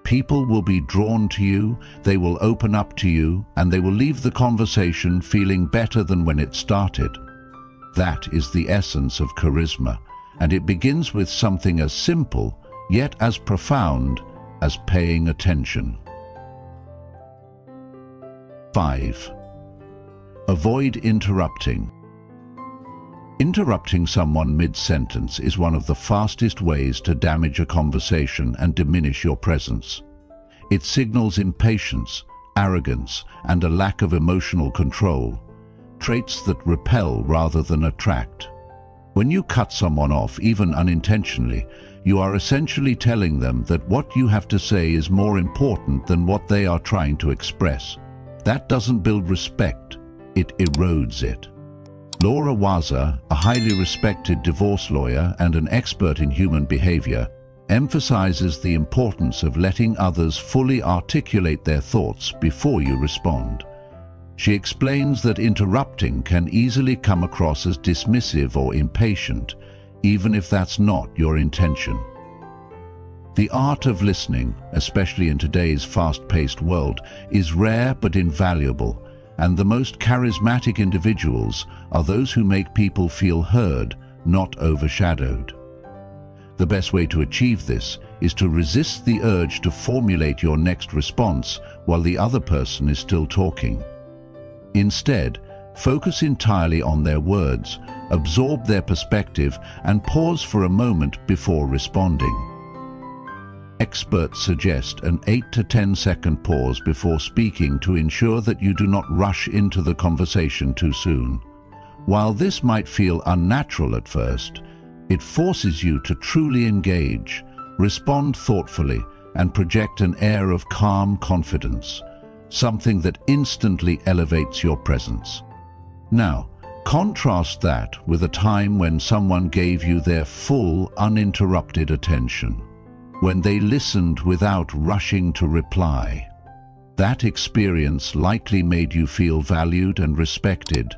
People will be drawn to you, they will open up to you, and they will leave the conversation feeling better than when it started. That is the essence of charisma, and it begins with something as simple, yet as profound, as paying attention. 5. Avoid interrupting. Interrupting someone mid-sentence is one of the fastest ways to damage a conversation and diminish your presence. It signals impatience, arrogance, and a lack of emotional control, traits that repel rather than attract. When you cut someone off, even unintentionally, you are essentially telling them that what you have to say is more important than what they are trying to express. That doesn't build respect, it erodes it. Laura Waza, a highly respected divorce lawyer and an expert in human behavior, emphasizes the importance of letting others fully articulate their thoughts before you respond. She explains that interrupting can easily come across as dismissive or impatient, even if that's not your intention. The art of listening, especially in today's fast-paced world, is rare but invaluable, and the most charismatic individuals are those who make people feel heard, not overshadowed. The best way to achieve this is to resist the urge to formulate your next response while the other person is still talking. Instead, focus entirely on their words, absorb their perspective, and pause for a moment before responding. Experts suggest an 8 to 10 second pause before speaking to ensure that you do not rush into the conversation too soon. While this might feel unnatural at first, it forces you to truly engage, respond thoughtfully, and project an air of calm confidence, something that instantly elevates your presence. Now, contrast that with a time when someone gave you their full, uninterrupted attention, when they listened without rushing to reply. That experience likely made you feel valued and respected,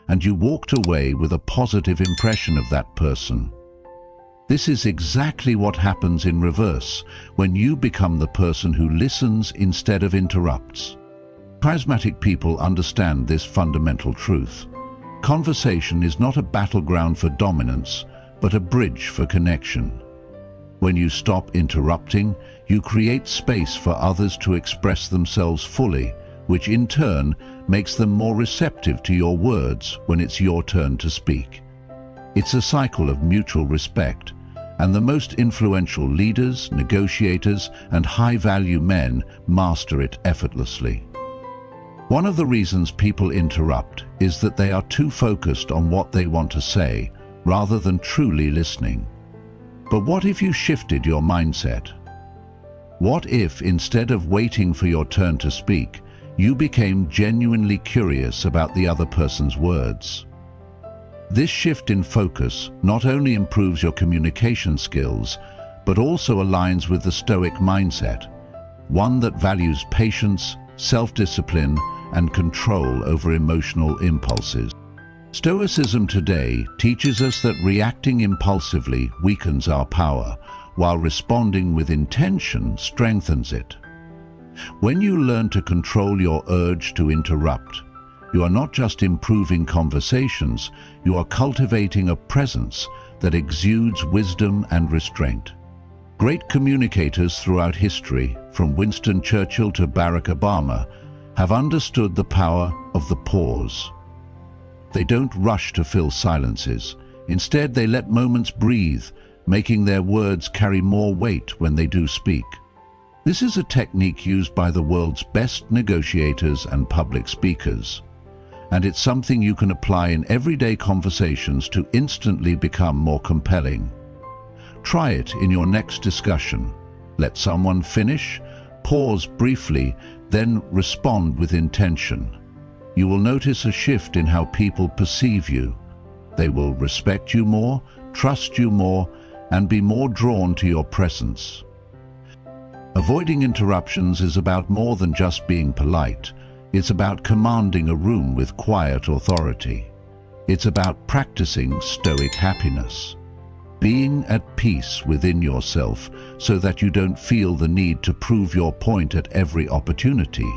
and you walked away with a positive impression of that person. This is exactly what happens in reverse when you become the person who listens instead of interrupts. Charismatic people understand this fundamental truth. Conversation is not a battleground for dominance, but a bridge for connection. When you stop interrupting, you create space for others to express themselves fully, which in turn makes them more receptive to your words when it's your turn to speak. It's a cycle of mutual respect, and the most influential leaders, negotiators, and high-value men master it effortlessly. One of the reasons people interrupt is that they are too focused on what they want to say, rather than truly listening. But what if you shifted your mindset? What if, instead of waiting for your turn to speak, you became genuinely curious about the other person's words? This shift in focus not only improves your communication skills, but also aligns with the Stoic mindset, one that values patience, self-discipline, and control over emotional impulses. Stoicism today teaches us that reacting impulsively weakens our power, while responding with intention strengthens it. When you learn to control your urge to interrupt, you are not just improving conversations, you are cultivating a presence that exudes wisdom and restraint. Great communicators throughout history, from Winston Churchill to Barack Obama, have understood the power of the pause. They don't rush to fill silences. Instead, they let moments breathe, making their words carry more weight when they do speak. This is a technique used by the world's best negotiators and public speakers, and it's something you can apply in everyday conversations to instantly become more compelling. Try it in your next discussion. Let someone finish, pause briefly, then respond with intention. You will notice a shift in how people perceive you. They will respect you more, trust you more, and be more drawn to your presence. Avoiding interruptions is about more than just being polite. It's about commanding a room with quiet authority. It's about practicing stoic happiness, being at peace within yourself so that you don't feel the need to prove your point at every opportunity.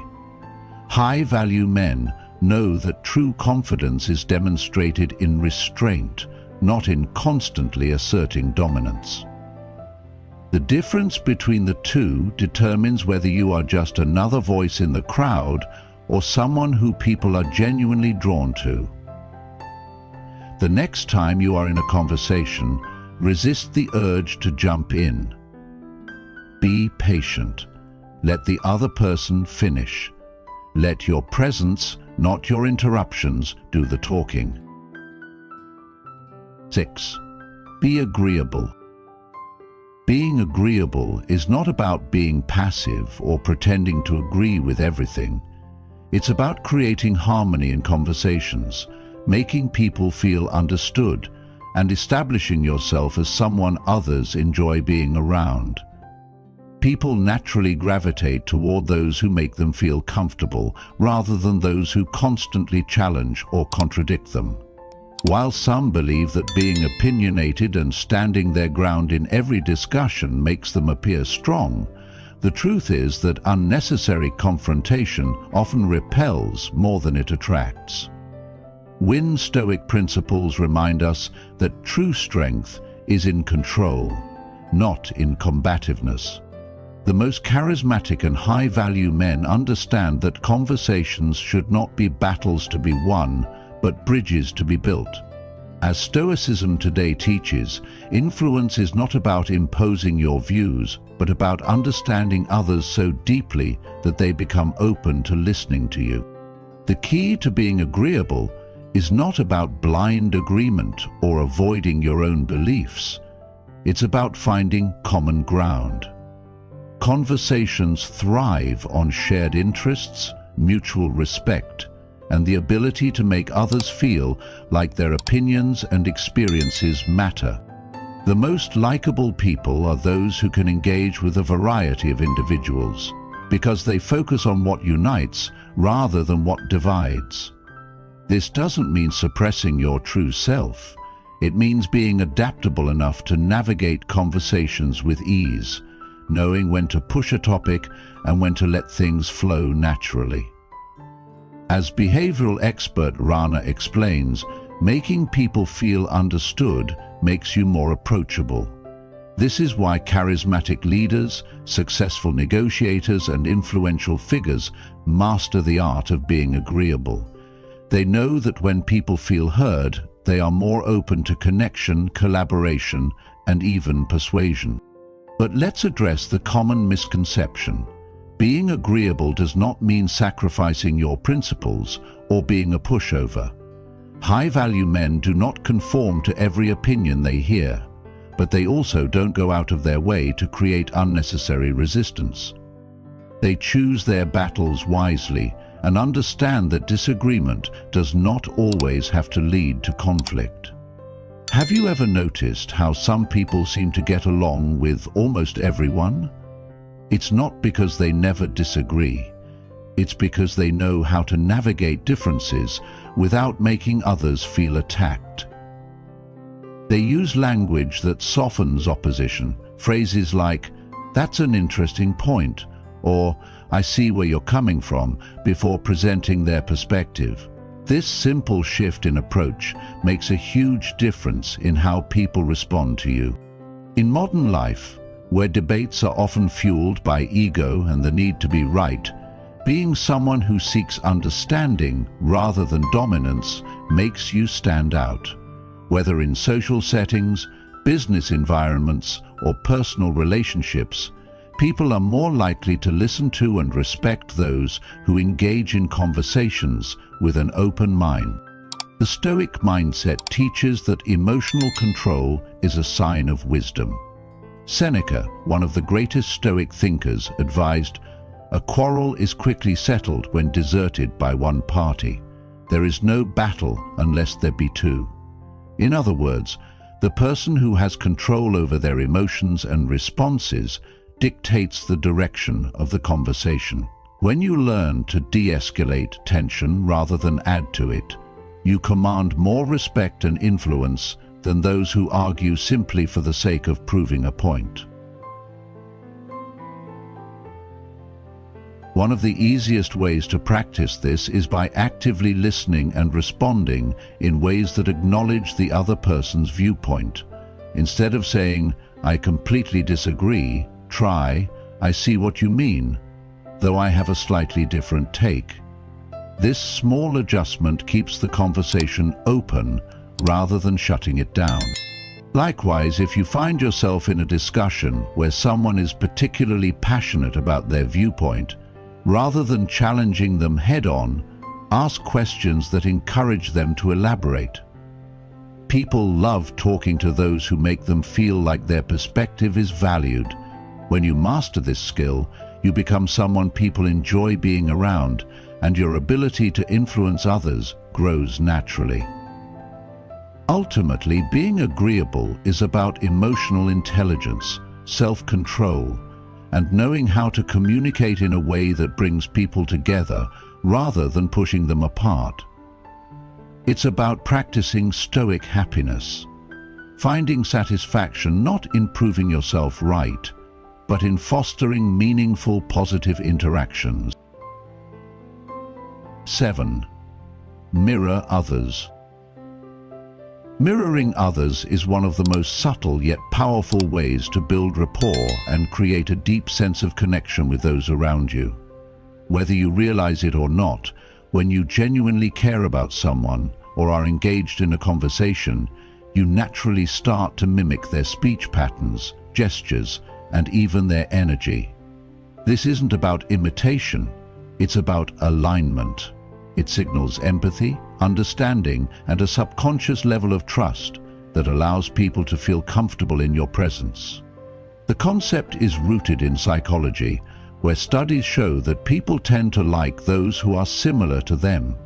High-value men know that true confidence is demonstrated in restraint, not in constantly asserting dominance. The difference between the two determines whether you are just another voice in the crowd or someone who people are genuinely drawn to. The next time you are in a conversation, resist the urge to jump in. Be patient. Let the other person finish. Let your presence, not your interruptions, do the talking. 6. Be agreeable. Being agreeable is not about being passive or pretending to agree with everything. It's about creating harmony in conversations, making people feel understood, and establishing yourself as someone others enjoy being around. People naturally gravitate toward those who make them feel comfortable, rather than those who constantly challenge or contradict them. While some believe that being opinionated and standing their ground in every discussion makes them appear strong, the truth is that unnecessary confrontation often repels more than it attracts. Stoic principles remind us that true strength is in control, not in combativeness. The most charismatic and high-value men understand that conversations should not be battles to be won, but bridges to be built. As Stoicism Today teaches, influence is not about imposing your views, but about understanding others so deeply that they become open to listening to you. The key to being agreeable is not about blind agreement or avoiding your own beliefs. It's about finding common ground. Conversations thrive on shared interests, mutual respect, and the ability to make others feel like their opinions and experiences matter. The most likable people are those who can engage with a variety of individuals, because they focus on what unites rather than what divides. This doesn't mean suppressing your true self. It means being adaptable enough to navigate conversations with ease, knowing when to push a topic and when to let things flow naturally. As behavioral expert Rana explains, making people feel understood makes you more approachable. This is why charismatic leaders, successful negotiators, and influential figures master the art of being agreeable. They know that when people feel heard, they are more open to connection, collaboration, and even persuasion. But let's address the common misconception. Being agreeable does not mean sacrificing your principles or being a pushover. High-value men do not conform to every opinion they hear, but they also don't go out of their way to create unnecessary resistance. They choose their battles wisely and understand that disagreement does not always have to lead to conflict. Have you ever noticed how some people seem to get along with almost everyone? It's not because they never disagree. It's because they know how to navigate differences without making others feel attacked. They use language that softens opposition, phrases like, "That's an interesting point," or "I see where you're coming from," before presenting their perspective. This simple shift in approach makes a huge difference in how people respond to you. In modern life, where debates are often fueled by ego and the need to be right, being someone who seeks understanding rather than dominance makes you stand out. Whether in social settings, business environments, or personal relationships, people are more likely to listen to and respect those who engage in conversations with an open mind. The Stoic mindset teaches that emotional control is a sign of wisdom. Seneca, one of the greatest Stoic thinkers, advised, "A quarrel is quickly settled when deserted by one party. There is no battle unless there be two." In other words, the person who has control over their emotions and responses dictates the direction of the conversation. When you learn to de-escalate tension rather than add to it, you command more respect and influence than those who argue simply for the sake of proving a point. One of the easiest ways to practice this is by actively listening and responding in ways that acknowledge the other person's viewpoint. Instead of saying, "I completely disagree," try, "I see what you mean, though I have a slightly different take." This small adjustment keeps the conversation open rather than shutting it down. Likewise, if you find yourself in a discussion where someone is particularly passionate about their viewpoint, rather than challenging them head-on, ask questions that encourage them to elaborate. People love talking to those who make them feel like their perspective is valued. When you master this skill, you become someone people enjoy being around, and your ability to influence others grows naturally. Ultimately, being agreeable is about emotional intelligence, self-control, and knowing how to communicate in a way that brings people together rather than pushing them apart. It's about practicing stoic happiness, finding satisfaction not in proving yourself right, but in fostering meaningful, positive interactions. 7. Mirror others. Mirroring others is one of the most subtle yet powerful ways to build rapport and create a deep sense of connection with those around you. Whether you realize it or not, when you genuinely care about someone or are engaged in a conversation, you naturally start to mimic their speech patterns, gestures, and even their energy. This isn't about imitation, it's about alignment. It signals empathy, understanding, and a subconscious level of trust that allows people to feel comfortable in your presence. The concept is rooted in psychology, where studies show that people tend to like those who are similar to them.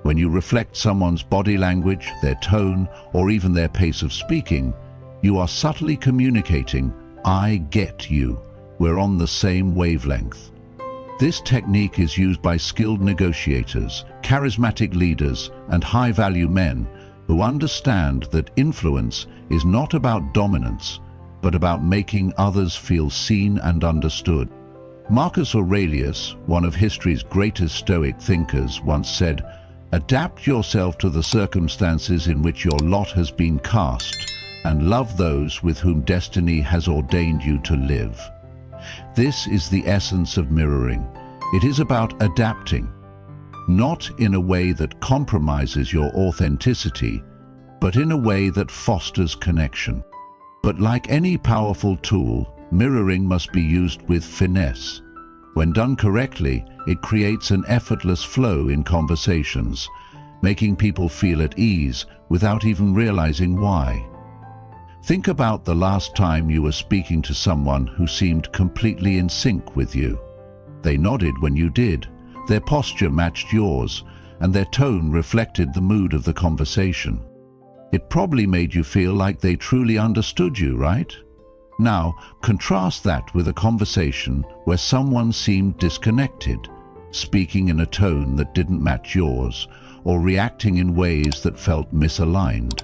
When you reflect someone's body language, their tone, or even their pace of speaking, you are subtly communicating, "I get you. We're on the same wavelength." This technique is used by skilled negotiators, charismatic leaders, and high-value men who understand that influence is not about dominance, but about making others feel seen and understood. Marcus Aurelius, one of history's greatest Stoic thinkers, once said, "Adapt yourself to the circumstances in which your lot has been cast, and love those with whom destiny has ordained you to live." This is the essence of mirroring. It is about adapting, not in a way that compromises your authenticity, but in a way that fosters connection. But like any powerful tool, mirroring must be used with finesse. When done correctly, it creates an effortless flow in conversations, making people feel at ease without even realizing why. Think about the last time you were speaking to someone who seemed completely in sync with you. They nodded when you did, their posture matched yours, and their tone reflected the mood of the conversation. It probably made you feel like they truly understood you, right? Now, contrast that with a conversation where someone seemed disconnected, speaking in a tone that didn't match yours, or reacting in ways that felt misaligned.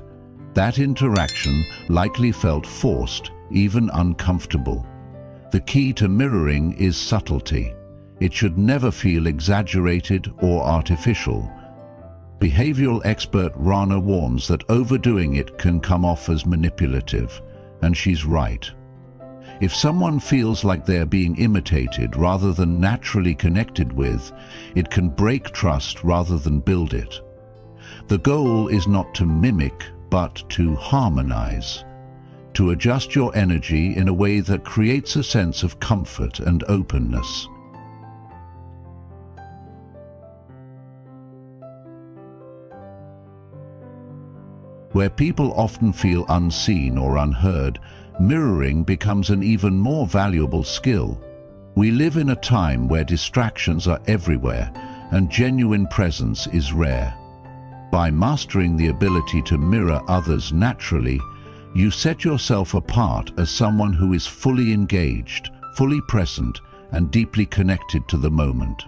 That interaction likely felt forced, even uncomfortable. The key to mirroring is subtlety. It should never feel exaggerated or artificial. Behavioral expert Rana warns that overdoing it can come off as manipulative, and she's right. If someone feels like they're being imitated rather than naturally connected with, it can break trust rather than build it. The goal is not to mimic, but to harmonize, to adjust your energy in a way that creates a sense of comfort and openness. Where people often feel unseen or unheard, mirroring becomes an even more valuable skill. We live in a time where distractions are everywhere and genuine presence is rare. By mastering the ability to mirror others naturally, you set yourself apart as someone who is fully engaged, fully present, and deeply connected to the moment.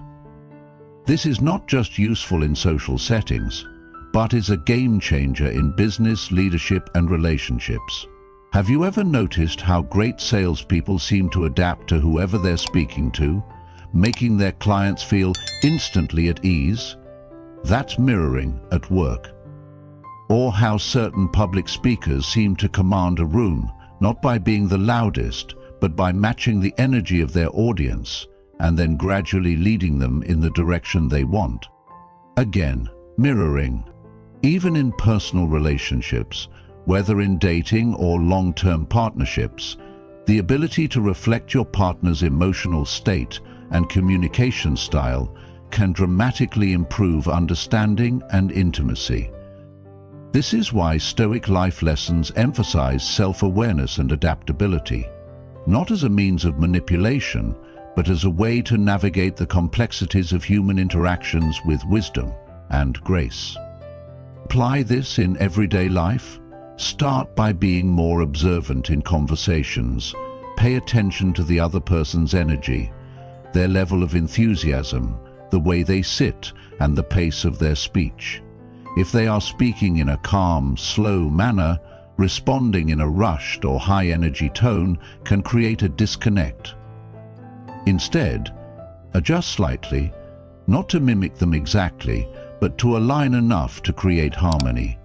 This is not just useful in social settings, but is a game changer in business, leadership, and relationships. Have you ever noticed how great salespeople seem to adapt to whoever they're speaking to, making their clients feel instantly at ease? That's mirroring at work. Or how certain public speakers seem to command a room, not by being the loudest, but by matching the energy of their audience, and then gradually leading them in the direction they want. Again, mirroring. Even in personal relationships, whether in dating or long-term partnerships, the ability to reflect your partner's emotional state and communication style can dramatically improve understanding and intimacy. This is why Stoic life lessons emphasize self-awareness and adaptability, not as a means of manipulation, but as a way to navigate the complexities of human interactions with wisdom and grace. Apply this in everyday life. Start by being more observant in conversations. Pay attention to the other person's energy, their level of enthusiasm, the way they sit, and the pace of their speech. If they are speaking in a calm, slow manner, responding in a rushed or high-energy tone can create a disconnect. Instead, adjust slightly, not to mimic them exactly, but to align enough to create harmony.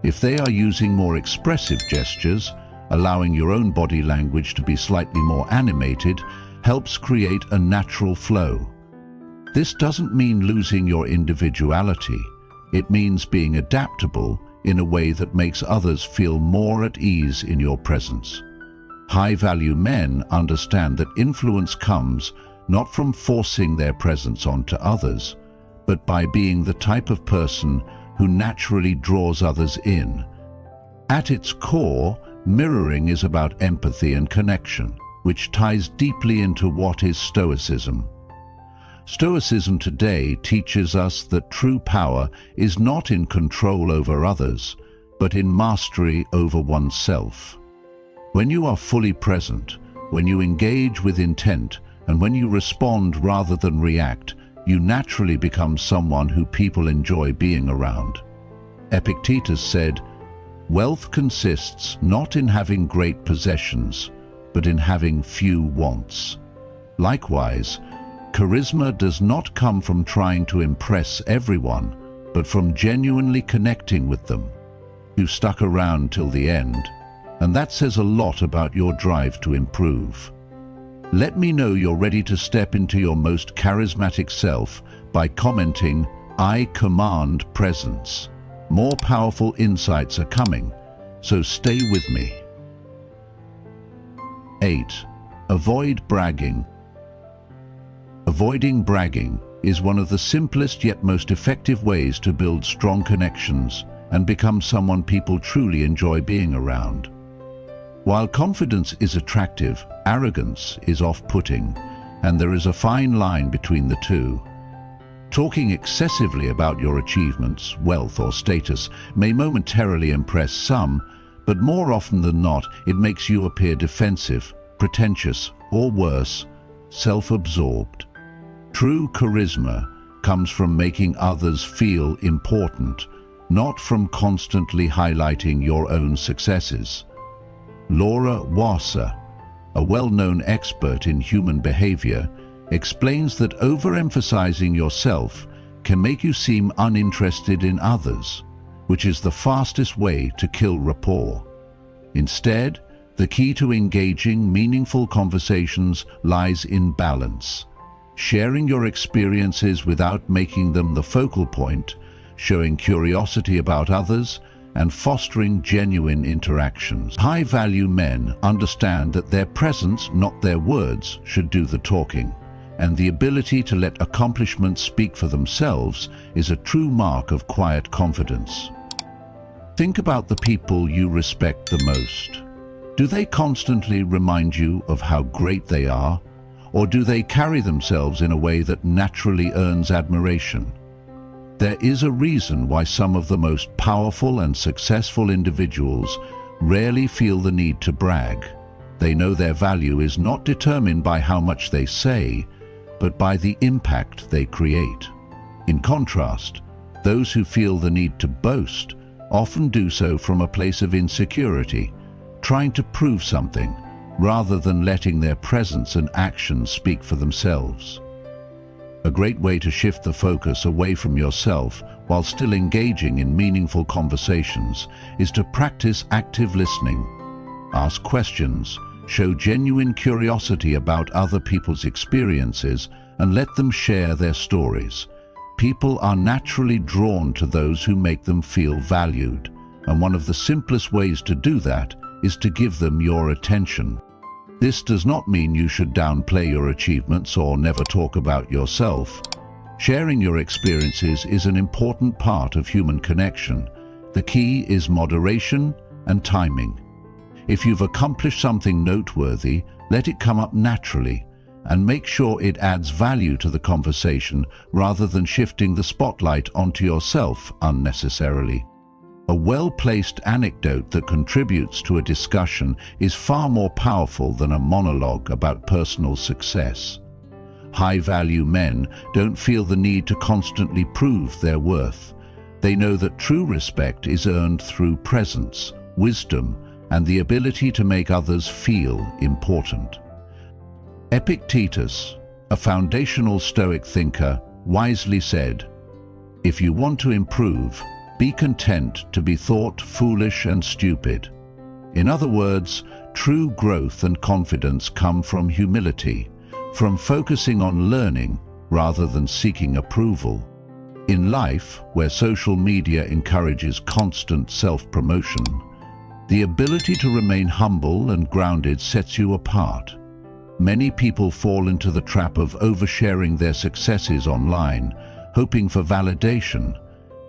If they are using more expressive gestures, allowing your own body language to be slightly more animated helps create a natural flow. This doesn't mean losing your individuality. It means being adaptable in a way that makes others feel more at ease in your presence. High-value men understand that influence comes not from forcing their presence onto others, but by being the type of person who naturally draws others in. At its core, mirroring is about empathy and connection, which ties deeply into what is Stoicism. Stoicism today teaches us that true power is not in control over others, but in mastery over oneself. When you are fully present, when you engage with intent, and when you respond rather than react, you naturally become someone who people enjoy being around. Epictetus said, "Wealth consists not in having great possessions, but in having few wants." Likewise, charisma does not come from trying to impress everyone, but from genuinely connecting with them. You stuck around till the end, and that says a lot about your drive to improve. Let me know you're ready to step into your most charismatic self by commenting, "I command presence." More powerful insights are coming, so stay with me. 8. Avoid bragging. Avoiding bragging is one of the simplest yet most effective ways to build strong connections and become someone people truly enjoy being around. While confidence is attractive, arrogance is off-putting, and there is a fine line between the two. Talking excessively about your achievements, wealth, or status may momentarily impress some, but more often than not, it makes you appear defensive, pretentious, or worse, self-absorbed. True charisma comes from making others feel important, not from constantly highlighting your own successes. Laura Wasser, a well-known expert in human behavior, explains that overemphasizing yourself can make you seem uninterested in others, which is the fastest way to kill rapport. Instead, the key to engaging meaningful conversations lies in balance. Sharing your experiences without making them the focal point, showing curiosity about others, and fostering genuine interactions. High-value men understand that their presence, not their words, should do the talking, and the ability to let accomplishments speak for themselves is a true mark of quiet confidence. Think about the people you respect the most. Do they constantly remind you of how great they are, or do they carry themselves in a way that naturally earns admiration? There is a reason why some of the most powerful and successful individuals rarely feel the need to brag. They know their value is not determined by how much they say, but by the impact they create. In contrast, those who feel the need to boast often do so from a place of insecurity, trying to prove something, rather than letting their presence and actions speak for themselves. A great way to shift the focus away from yourself while still engaging in meaningful conversations is to practice active listening. Ask questions, show genuine curiosity about other people's experiences, and let them share their stories. People are naturally drawn to those who make them feel valued, and one of the simplest ways to do that is to give them your attention. This does not mean you should downplay your achievements or never talk about yourself. Sharing your experiences is an important part of human connection. The key is moderation and timing. If you've accomplished something noteworthy, let it come up naturally and make sure it adds value to the conversation rather than shifting the spotlight onto yourself unnecessarily. A well-placed anecdote that contributes to a discussion is far more powerful than a monologue about personal success. High-value men don't feel the need to constantly prove their worth. They know that true respect is earned through presence, wisdom, and the ability to make others feel important. Epictetus, a foundational Stoic thinker, wisely said, "If you want to improve, be content to be thought foolish and stupid." In other words, true growth and confidence come from humility, from focusing on learning rather than seeking approval. In life, where social media encourages constant self-promotion, the ability to remain humble and grounded sets you apart. Many people fall into the trap of oversharing their successes online, hoping for validation.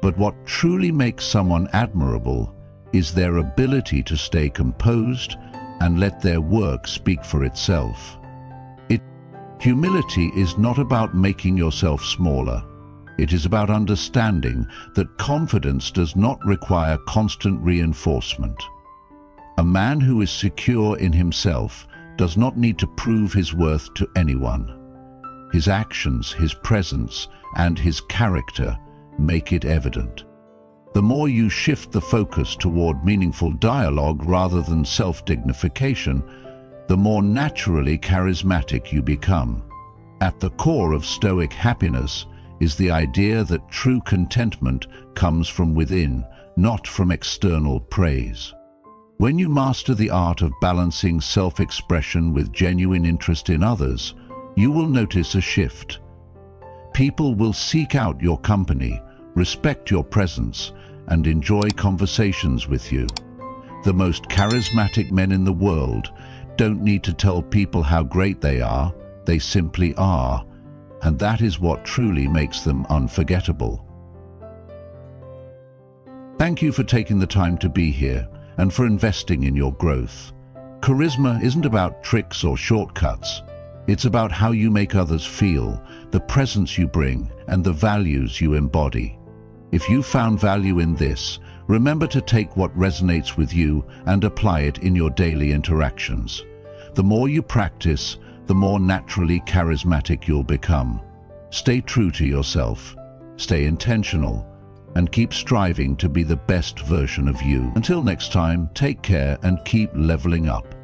But what truly makes someone admirable is their ability to stay composed and let their work speak for itself. Humility is not about making yourself smaller. It is about understanding that confidence does not require constant reinforcement. A man who is secure in himself does not need to prove his worth to anyone. His actions, his presence, and his character make it evident. The more you shift the focus toward meaningful dialogue rather than self-dignification, the more naturally charismatic you become. At the core of Stoic happiness is the idea that true contentment comes from within, not from external praise. When you master the art of balancing self-expression with genuine interest in others, you will notice a shift. People will seek out your company, respect your presence, and enjoy conversations with you. The most charismatic men in the world don't need to tell people how great they are, they simply are, and that is what truly makes them unforgettable. Thank you for taking the time to be here and for investing in your growth. Charisma isn't about tricks or shortcuts. It's about how you make others feel, the presence you bring, and the values you embody. If you found value in this, remember to take what resonates with you and apply it in your daily interactions. The more you practice, the more naturally charismatic you'll become. Stay true to yourself, stay intentional, and keep striving to be the best version of you. Until next time, take care and keep leveling up.